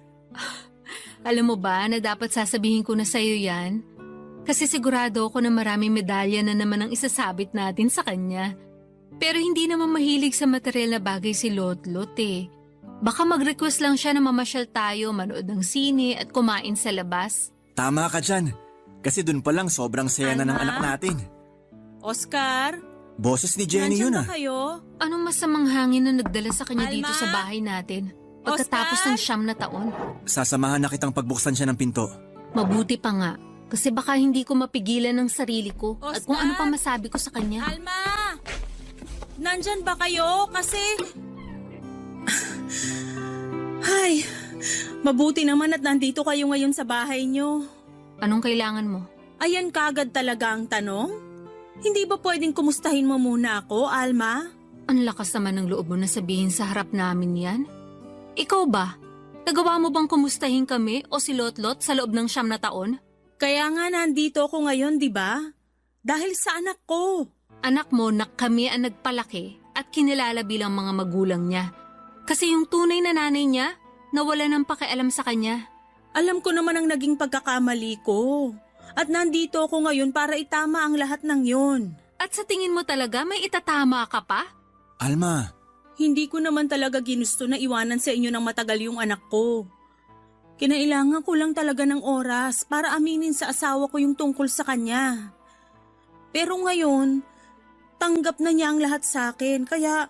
Alam mo ba na dapat sasabihin ko na sa'yo yan? Kasi sigurado ako na maraming medalya na naman ang isasabit natin sa kanya. Pero hindi naman mahilig sa material na bagay si Lotlot eh. Baka mag-request lang siya na mamasyal tayo, manood ng sine at kumain sa labas. Tama ka dyan. Kasi dun pa lang sobrang saya na ng Alma? anak natin. Oscar, Boses ni Jenny nandiyan yun ba ah. kayo? Anong masamang hangin na nagdala sa kanya Alma? dito sa bahay natin? Pagkatapos ng 9 na taon. Sasamahan na kitang pagbuksan siya ng pinto. Mabuti pa nga. Kasi baka hindi ko mapigilan ng sarili ko at kung ano pa Oscar? masabi ko sa kanya. Alma! Nandyan ba kayo? Kasi... Ay, mabuti naman at nandito kayo ngayon sa bahay nyo. Anong kailangan mo? Ayan kagad talaga ang tanong? Hindi ba pwedeng kumustahin mo muna ako, Alma? Ang lakas naman ng loob mo na sabihin sa harap namin yan. Ikaw ba? Nagawa mo bang kumustahin kami o si Lotlot sa loob ng 9 na taon? Kaya nga nandito ako ngayon, di ba? Dahil sa anak ko. Anak mo na kami ang nagpalaki at kinilala bilang mga magulang niya. Kasi yung tunay na nanay niya, nawala ng pakialam sa kanya. Alam ko naman ang naging pagkakamali ko. At nandito ako ngayon para itama ang lahat ng yon. At sa tingin mo talaga may itatama ka pa? Alma, Hindi ko naman talaga ginusto na iwanan sa inyo ng matagal yung anak ko. Kinailangan ko lang talaga ng oras para aminin sa asawa ko yung tungkol sa kanya. Pero ngayon, tanggap na niya ang lahat sa akin kaya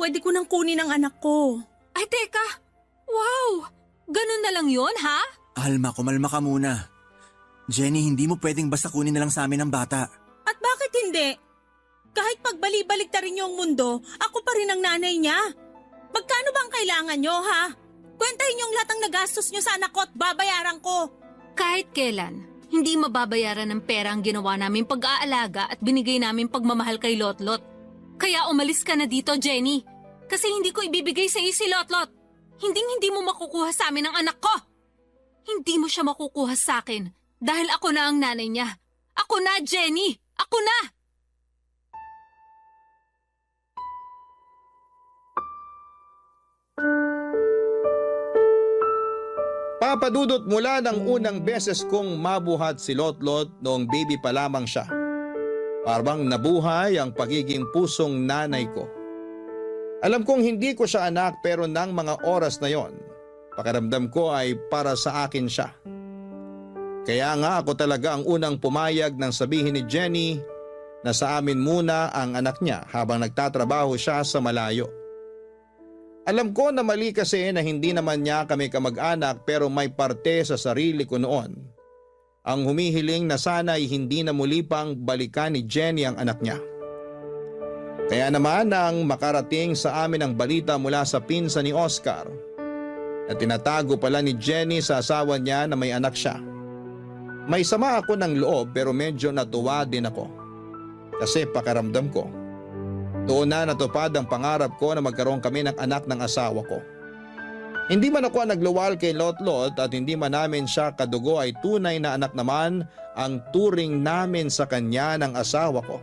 pwede ko nang kunin ang anak ko. Ay teka! Wow! Ganun na lang yon ha? Alma, kumalma ka muna. Jenny, hindi mo pwedeng basta kunin na lang sa amin ang bata. At bakit hindi? Kahit pagbalik-balik ta rin niyo ang mundo, ako pa rin ang nanay niya. Magkano bang kailangan niyo ha? Kwentahin niyo ang lahat ng nagastos niyo sa anak ko at babayaran ko. Kahit kailan, hindi mababayaran ng pera ang ginawa namin pag-aalaga at binigay namin pagmamahal kay Lotlot. Kaya umalis ka na dito, Jenny. Kasi hindi ko ibibigay sa iyo si Lotlot. Hindi mo makukuha sa amin ang anak ko. Hindi mo siya makukuha sa akin dahil ako na ang nanay niya. Ako na, Jenny! Ako na! Papadudot mula ng unang beses kong mabuhat si Lotlot noong baby pa lamang siya. Parang nabuhay ang pagiging pusong nanay ko. Alam kong hindi ko siya anak pero nang mga oras na yon, pakiramdam ko ay para sa akin siya. Kaya nga ako talaga ang unang pumayag nang sabihin ni Jenny na sa amin muna ang anak niya habang nagtatrabaho siya sa malayo. Alam ko na mali kasi na hindi naman niya kami kamag-anak pero may parte sa sarili ko noon. Ang humihiling na sana'y hindi na muli pang balikan ni Jenny ang anak niya. Kaya naman nang makarating sa amin ang balita mula sa pinsan ni Oscar na tinatago pala ni Jenny sa asawa niya na may anak siya. May sama ako ng loob pero medyo natuwa din ako. Kasi pakiramdam ko, doon na natupad ang pangarap ko na magkaroon kami ng anak ng asawa ko. Hindi man ako nagluwal kay Lotlot at hindi man namin siya kadugo ay tunay na anak naman ang turing namin sa kanya ng asawa ko.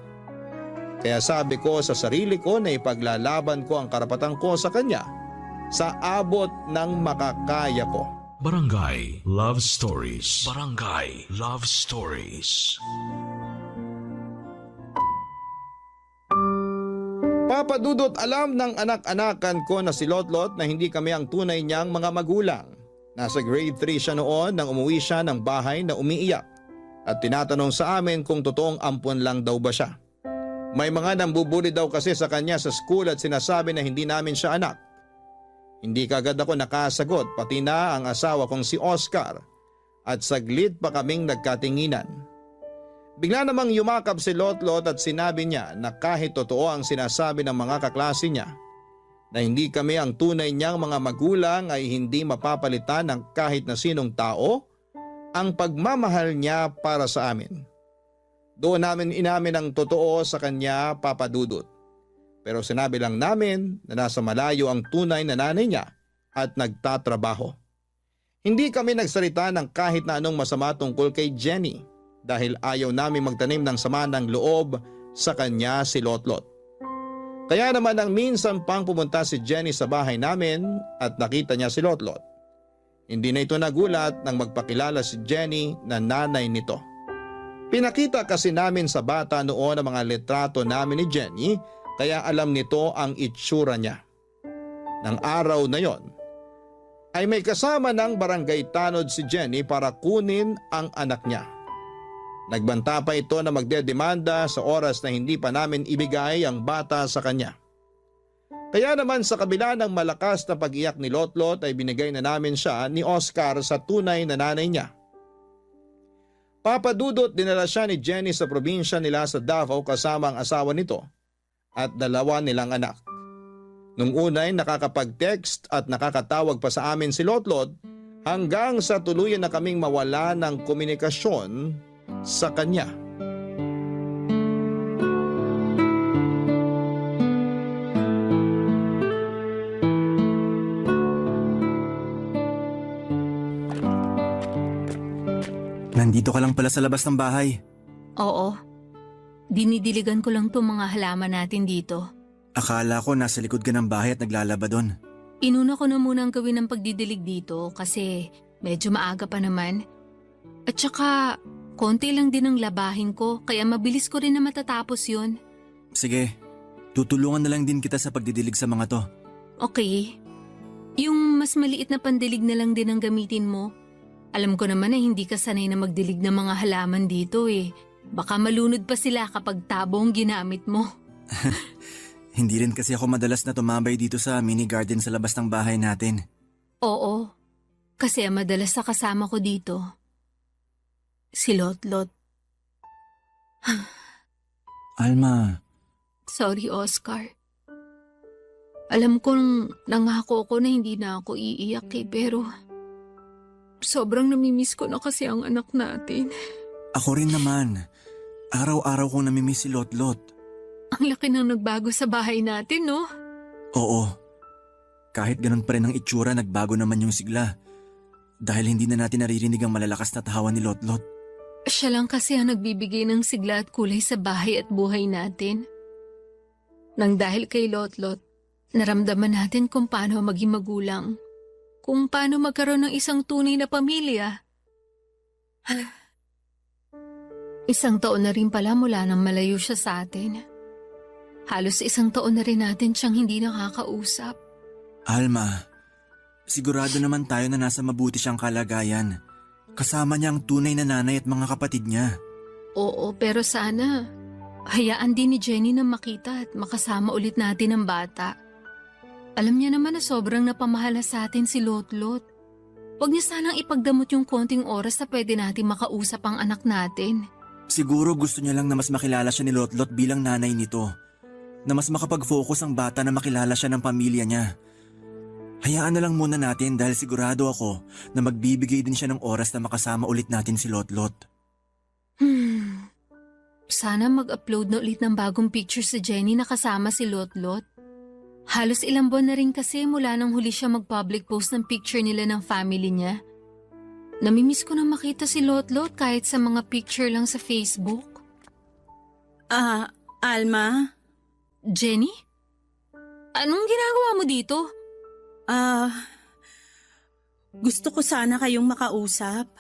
Kaya sabi ko sa sarili ko na ipaglalaban ko ang karapatan ko sa kanya sa abot ng makakaya ko. Barangay Love Stories. Barangay Love Stories. Papadudot alam ng anak-anakan ko na si Lotlot na hindi kami ang tunay niyang mga magulang. Nasa grade 3 siya noon nang umuwi siya ng bahay na umiiyak at tinatanong sa amin kung totoong ampon lang daw ba siya. May mga nambubuli daw kasi sa kanya sa school at sinasabi na hindi namin siya anak. Hindi kagad ako nakasagot pati na ang asawa kong si Oscar at saglit pa kaming nagkatinginan. Bigla namang yumakap si Lotlot at sinabi niya na kahit totoo ang sinasabi ng mga kaklase niya na hindi kami ang tunay niyang mga magulang ay hindi mapapalitan ng kahit na sinong tao ang pagmamahal niya para sa amin. Doon namin inamin ang totoo sa kanya, Papa Dudut. Pero sinabi lang namin na nasa malayo ang tunay na nanay niya at nagtatrabaho. Hindi kami nagsalita ng kahit na anong masama tungkol kay Jenny dahil ayaw namin magtanim ng sama ng loob sa kanya si Lotlot. Kaya naman nang minsan pang pumunta si Jenny sa bahay namin at nakita niya si Lotlot, hindi na ito nagulat nang magpakilala si Jenny na nanay nito. Pinakita kasi namin sa bata noon ang mga litrato namin ni Jenny kaya alam nito ang itsura niya. Nang araw na yon, ay may kasama ng barangay tanod si Jenny para kunin ang anak niya. Nagbanta pa ito na magdedemanda sa oras na hindi pa namin ibigay ang bata sa kanya. Kaya naman sa kabila ng malakas na pag-iyak ni Lotlot ay binigay na namin siya ni Oscar sa tunay na nanay niya. Papa Dudut, dinala siya ni Jenny sa probinsya nila sa Davao kasama ang asawa nito at 2 nilang anak. Nung unay nakakapag-text at nakakatawag pa sa amin si Lotlot hanggang sa tuluyan na kaming mawala ng komunikasyon sa kanya. Nandito ka lang pala sa labas ng bahay. Oo. Dinidiligan ko lang itong mga halaman natin dito. Akala ko nasa likod ka ng bahay at naglalaba doon. Inuna ko na muna ang gawin ng pagdidilig dito kasi medyo maaga pa naman. At saka, konti lang din ang labahin ko kaya mabilis ko rin na matatapos yun. Sige, tutulungan na lang din kita sa pagdidilig sa mga to. Okay. Yung mas maliit na pandilig na lang din ang gamitin mo. Alam ko naman na hindi ka sanay na magdilig ng mga halaman dito eh. Baka malunod pa sila kapag tabo ang ginamit mo. Hindi rin kasi ako madalas na tumambay dito sa mini garden sa labas ng bahay natin. Oo, kasi ang madalas na kasama ko dito, si Lotlot. Alma. Sorry, Oscar. Alam kong nangako ko na hindi na ako iiyak pero sobrang namimiss ko na kasi ang anak natin. Ako rin naman. Araw-araw kong namimiss si Lotlot. Ang laki nang nagbago sa bahay natin, no? Oo. Kahit ganun pa rin ang itsura, nagbago naman yung sigla. Dahil hindi na natin naririnig ang malalakas na tahawan ni Lotlot. Siya lang kasi ang nagbibigay ng sigla at kulay sa bahay at buhay natin. Nang dahil kay Lotlot, naramdaman natin kung paano maging magulang. Kung paano magkaroon ng isang tunay na pamilya. 1 taon na rin pala mula nang malayo siya sa atin. Halos 1 taon na rin natin siyang hindi nakakausap. Alma, sigurado naman tayo na nasa mabuti siyang kalagayan. Kasama niya ang tunay na nanay at mga kapatid niya. Oo, pero sana hayaan din ni Jenny na makita at makasama ulit natin ang bata. Alam niya naman na sobrang napamahala sa atin si Lotlot. Huwag niya sanang ipagdamot yung konting oras na pwede natin makausap ang anak natin. Siguro gusto niya lang na mas makilala siya ni Lotlot bilang nanay nito. Na mas makapag-focus ang bata na makilala siya ng pamilya niya. Hayaan na lang muna natin dahil sigurado ako na magbibigay din siya ng oras na makasama ulit natin si Lotlot. Sana mag-upload na ulit ng bagong picture si Jenny na kasama si Lotlot. Halos ilang buwan na rin kasi mula nang huli siya mag-public post ng picture nila ng family niya. Namimiss ko na makita si Lotlot kahit sa mga picture lang sa Facebook. Alma? Jenny? Anong ginagawa mo dito? Gusto ko sana kayong makausap.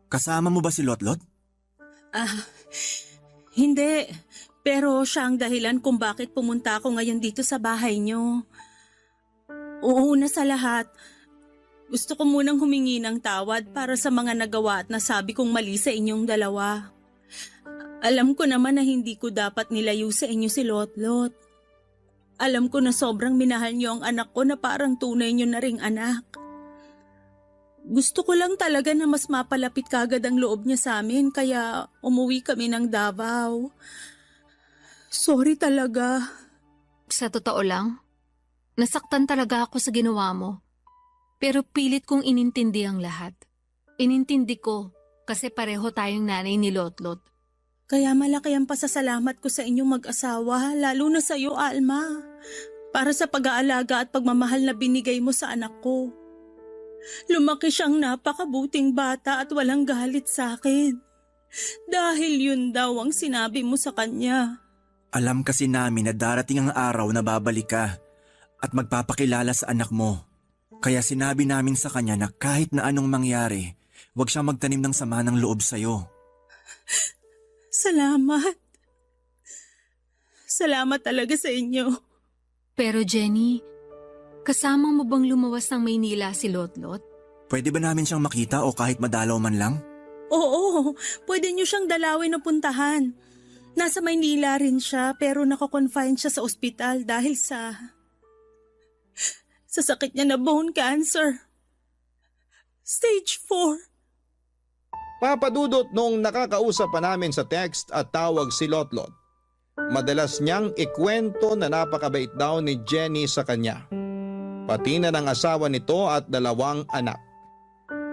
Kasama mo ba si Lotlot? Hindi. Pero siya ang dahilan kung bakit pumunta ako ngayon dito sa bahay niyo. Una sa lahat, gusto ko munang humingi ng tawad para sa mga nagawa at nasabi kong mali sa inyong dalawa. Alam ko naman na hindi ko dapat nilayo sa inyo si Lotlot. Alam ko na sobrang minahal niyo ang anak ko na parang tunay niyo na ring anak. Gusto ko lang talaga na mas mapalapit kagad ang loob niya sa amin kaya umuwi kami ng Davao. Sorry talaga. Sa totoo lang, nasaktan talaga ako sa ginawa mo. Pero pilit kong inintindi ang lahat. Inintindi ko kasi pareho tayong nanay ni Lotlot. Kaya malaki ang pasasalamat ko sa inyong mag-asawa, lalo na sa iyo, Alma. Para sa pag-aalaga at pagmamahal na binigay mo sa anak ko. Lumaki siyang napakabuting bata at walang galit sa akin. Dahil yun daw ang sinabi mo sa kanya. Alam kasi namin na darating ang araw na babalik ka at magpapakilala sa anak mo. Kaya sinabi namin sa kanya na kahit na anong mangyari, huwag siyang magtanim ng sama ng loob sa'yo. Salamat. Salamat talaga sa inyo. Pero Jenny, kasama mo bang lumawas ng Maynila si Lotlot? Pwede ba namin siyang makita o kahit madalaw man lang? Oo, pwede niyo siyang dalawin o puntahan. Nasa Maynila rin siya pero nako-confine siya sa ospital dahil sa sakit niya na bone cancer. Stage 4. Papadudot noong nakakausap pa namin sa text at tawag si Lotlot. Madalas niyang ikwento na napakabait daw ni Jenny sa kanya. Pati na ng asawa nito at 2 anak.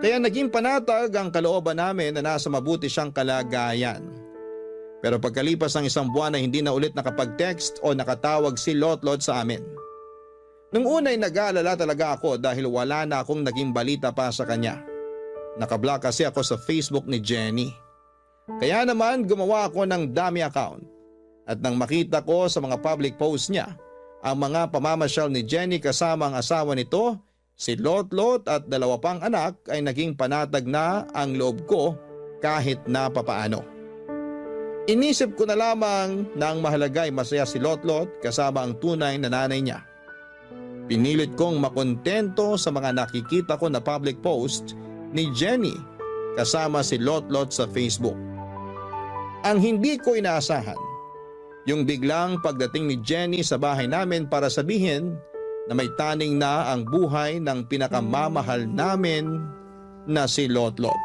Kaya naging panatag ang kalooban namin na nasa mabuti siyang kalagayan. Pero pagkalipas ng 1 buwan na hindi na ulit nakapag-text o nakatawag si Lotlot sa amin. Nung una'y nag-aalala talaga ako dahil wala na akong naging balita pa sa kanya. Nakablock kasi ako sa Facebook ni Jenny. Kaya naman gumawa ako ng dummy account. At nang makita ko sa mga public posts niya, ang mga pamamasyal ni Jenny kasama ang asawa nito, si Lotlot at 2 pang anak ay naging panatag na ang loob ko kahit na papaano. Inisip ko na lamang na ang mahalaga ay masaya si Lotlot kasama ang tunay na nanay niya. Pinilit kong makontento sa mga nakikita ko na public post ni Jenny kasama si Lotlot sa Facebook. Ang hindi ko inaasahan, yung biglang pagdating ni Jenny sa bahay namin para sabihin na may taning na ang buhay ng pinakamamahal namin na si Lotlot.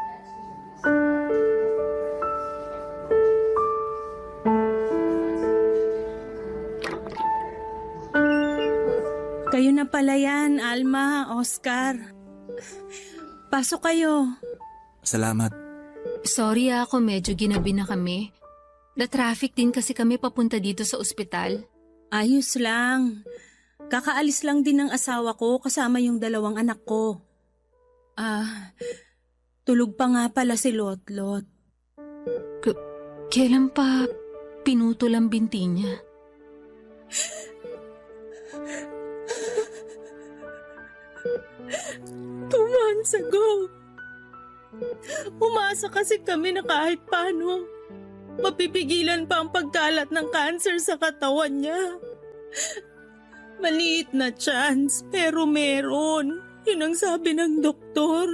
Kayo na pala yan, Alma, Oscar. Pasok kayo. Salamat. Sorry ako medyo ginabi na kami. Na-traffic din kasi kami papunta dito sa ospital. Ayos lang. Kakaalis lang din ng asawa ko kasama yung 2 anak ko. Tulog pa nga pala si Lotlot. Kailan pa pinutol ang binti niya? 2 months ago. Umasa kasi kami na kahit paano, mapipigilan pa ang pagkalat ng cancer sa katawan niya. Maliit na chance, pero meron. Yun ang sabi ng doktor.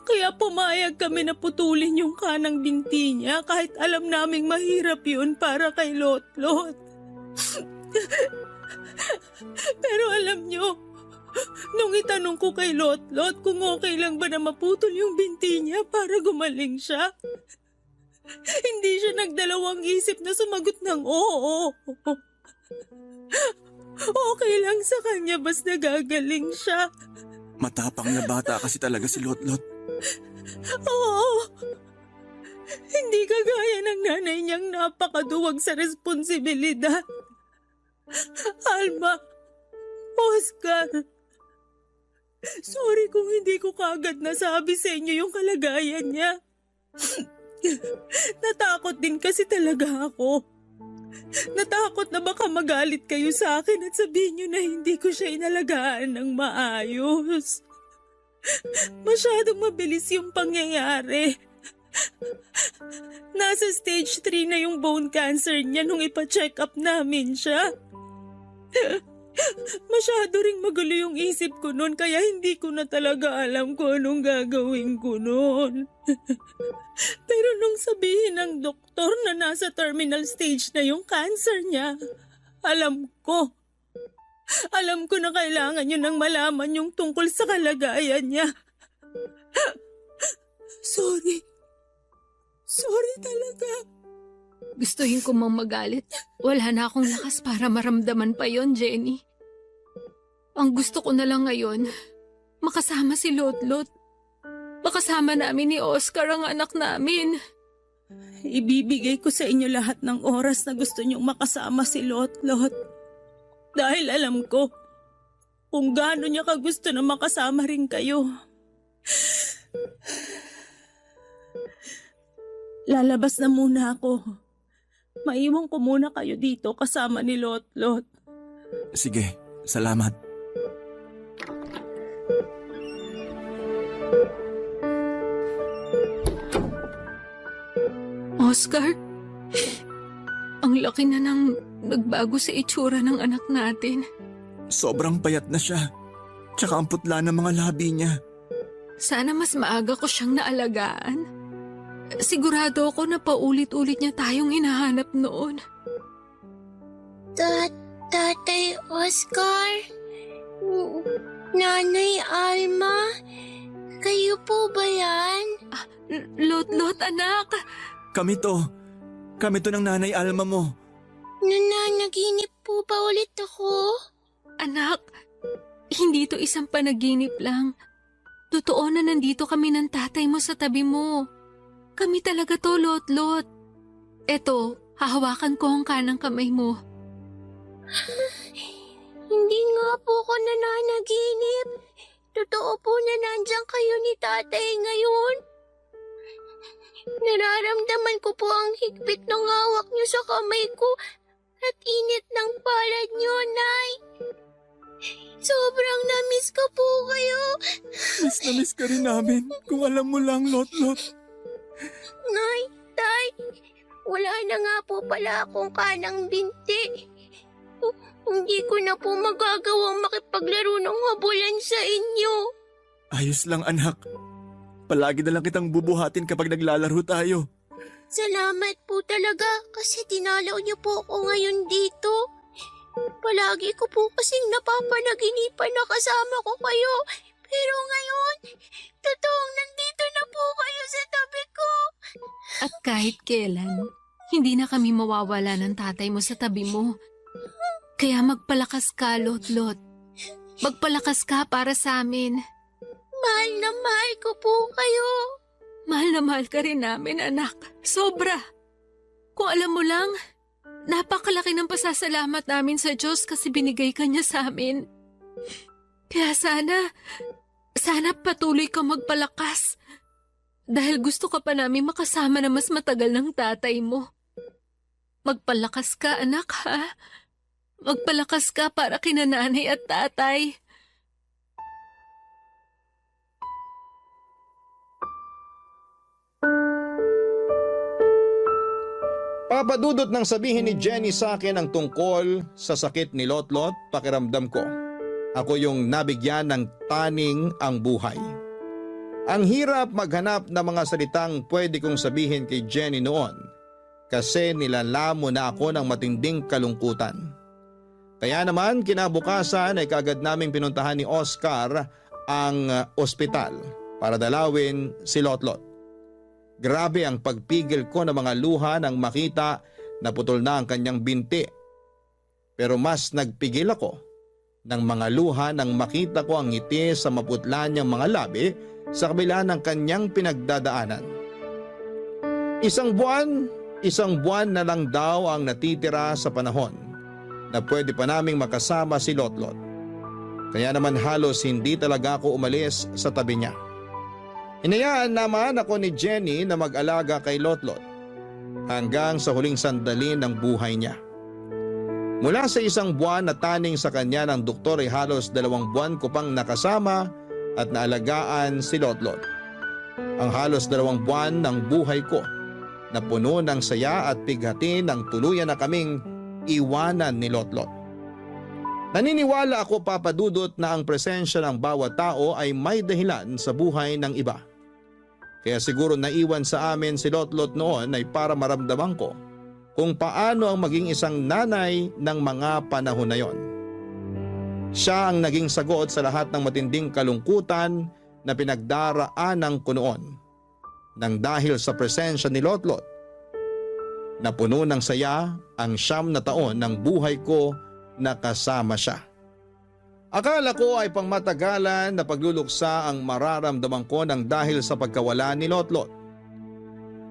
Kaya pumayag kami na putulin yung kanang binti niya kahit alam naming mahirap yun para kay Lotlot. Pero alam niyo, nung itanong ko kay Lotlot kung okay lang ba na maputol yung binti niya para gumaling siya, hindi siya nagdalawang isip na sumagot ng oo. Okay lang sa kanya basta gagaling siya. Matapang na bata kasi talaga si Lotlot. Oo. Hindi kagaya ng nanay niyang napakaduwag sa responsibilidad. Alma, Oscar, sorry kung hindi ko kagad nasabi sa inyo yung kalagayan niya. Natakot din kasi talaga ako. Natakot na baka magalit kayo sa akin at sabihin niyo na hindi ko siya inalagaan ng maayos. Masyadong mabilis yung pangyayari. Nasa stage 3 na yung bone cancer niya nung ipa-check up namin siya. Masyado ring magulo yung isip ko noon kaya hindi ko na talaga alam kung anong gagawin ko noon. Pero nung sabihin ng doktor na nasa terminal stage na yung cancer niya, alam ko. Alam ko na kailangan niyo nang malaman yung tungkol sa kalagayan niya. Sorry. Sorry talaga. Gustuhin ko mang magalit. Wala na akong lakas para maramdaman pa yon, Jenny. Ang gusto ko na lang ngayon, makasama si Lotlot. Makasama namin ni Oscar ang anak namin. Ibibigay ko sa inyo lahat ng oras na gusto niyong makasama si Lotlot. Dahil alam ko kung gaano niya kagusto na makasama rin kayo. Lalabas na muna ako. Maiwan ko muna kayo dito kasama ni Lotlot. Sige, salamat. Oscar, ang laki na nang nagbago sa itsura ng anak natin. Sobrang payat na siya. Tsaka ang putla ng mga labi niya. Sana mas maaga ko siyang naalagaan. Sigurado ako na paulit-ulit niya tayong hinahanap noon. Tatay Oscar? Nanay Alma? Kayo po ba yan? Lotlot, anak! Kami to ng nanay Alma mo. Nananaginip po ba ulit ako? Anak, hindi to isang panaginip lang. Totoo na nandito kami ng tatay mo sa tabi mo. Kami talaga to, Lotlot. Eto, hahawakan ko ang kanang kamay mo. Hindi nga po ako nananaginip. Totoo po na nandiyan kayo ni tatay ngayon. Nararamdaman ko po ang higpit ng hawak niyo sa kamay ko at init ng palad niyo, Nay. Sobrang na-miss ko po kayo. Miss na miss ka rin namin. Kung alam mo lang, Lotlot. Nay, Tay, wala na nga po pala akong kanang binti. Hindi ko na po magagawang makipaglaro ng habulan sa inyo. Ayos lang, anak. Palagi na lang kitang bubuhatin kapag naglalaro tayo. Salamat po talaga kasi tinalaw niyo po ako ngayon dito. Palagi ko po kasing napapanaginipan na kasama ko kayo. Pero ngayon, totoong nandito na po kayo sa tabi ko. At kahit kailan, hindi na kami mawawala ng tatay mo sa tabi mo. Kaya magpalakas ka, Lotlot. Magpalakas ka para sa amin. Mahal na mahal ko po kayo. Mahal na mahal ka rin namin, anak. Sobra. Kung alam mo lang, napakalaki ng pasasalamat namin sa Diyos kasi binigay ka niya sa amin. Kaya sana patuloy ka magpalakas. Dahil gusto ka pa namin makasama na mas matagal ng tatay mo. Magpalakas ka, anak, ha? Magpalakas ka para kina nanay at tatay. Papadudot nang sabihin ni Jenny sa akin ang tungkol sa sakit ni Lotlot, pakiramdam ko. Ako yung nabigyan ng taning ang buhay. Ang hirap maghanap ng mga salitang pwede kong sabihin kay Jenny noon kasi nilalamo na ako ng matinding kalungkutan. Kaya naman kinabukasan ay kagad naming pinuntahan ni Oscar ang ospital para dalawin si Lotlot. Grabe ang pagpigil ko ng mga luha nang makita na putol na ang kanyang binti. Pero mas nagpigil ako ng mga luha nang makita ko ang ngiti sa maputla niyang mga labi sa kabila ng kanyang pinagdadaanan. Isang buwan na lang daw ang natitira sa panahon na pwede pa naming makasama si Lotlot. Kaya naman halos hindi talaga ako umalis sa tabi niya. Hinayaan naman ako ni Jenny na mag-alaga kay Lotlot hanggang sa huling sandali ng buhay niya. Mula sa isang buwan na taning sa kanya ng doktor ay halos 2 buwan ko pang nakasama at naalagaan si Lotlot. Ang halos 2 buwan ng buhay ko na puno ng saya at pighati nang tuluyan na kaming iwanan ni Lotlot. Naniniwala ako, Papadudot, na ang presensya ng bawat tao ay may dahilan sa buhay ng iba. Kaya siguro naiwan sa amin si Lotlot noon ay para maramdaman ko kung paano ang maging isang nanay ng mga panahon na yon. Siya ang naging sagot sa lahat ng matinding kalungkutan na pinagdaraanan ko noon nang dahil sa presensya ni Lotlot. Napuno ng saya ang 9 na taon ng buhay ko na kasama siya. Akala ko ay pangmatagalan na pagluluksa ang mararamdaman ko nang dahil sa pagkawala ni Lotlot.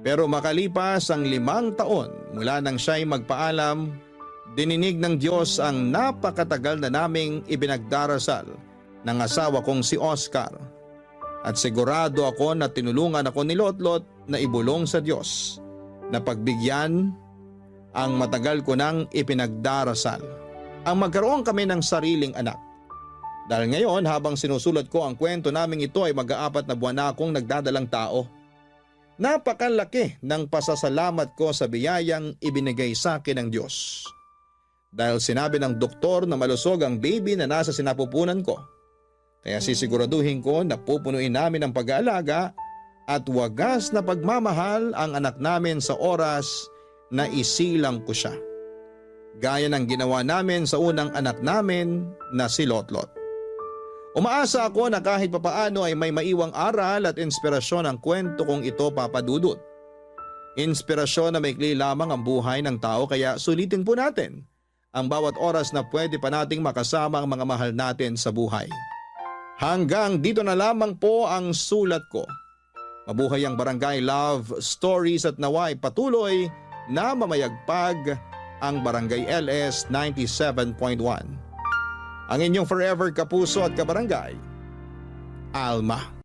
Pero makalipas ang 5 taon mula nang siya'y magpaalam, dininig ng Diyos ang napakatagal na naming ibinagdarasal ng asawa kong si Oscar. At sigurado ako na tinulungan ako ni Lotlot na ibulong sa Diyos na pagbigyan ang matagal ko nang ipinagdarasal. Ang magkaroon kami ng sariling anak. Dahil ngayon habang sinusulat ko ang kwento naming ito ay mag-4 na buwan na akong nagdadalang tao. Napakalaki ng pasasalamat ko sa biyayang ibinigay sa akin ng Diyos. Dahil sinabi ng doktor na malusog ang baby na nasa sinapupunan ko. Kaya sisiguraduhin ko na pupunuin namin ang pag-aalaga at wagas na pagmamahal ang anak namin sa oras na isilang ko siya. Gaya ng ginawa namin sa unang anak namin na si Lotlot. Umaasa ako na kahit papaano ay may maiwang aral at inspirasyon ang kwento kong ito, Papa Dudut. Inspirasyon na maikli lamang ang buhay ng tao, kaya sulitin po natin ang bawat oras na pwede pa nating makasama ang mga mahal natin sa buhay. Hanggang dito na lamang po ang sulat ko. Mabuhay ang Barangay Love Stories at naway patuloy na mamayagpag ang Barangay LS 97.1. Ang inyong forever kapuso at kabarangay, Alma.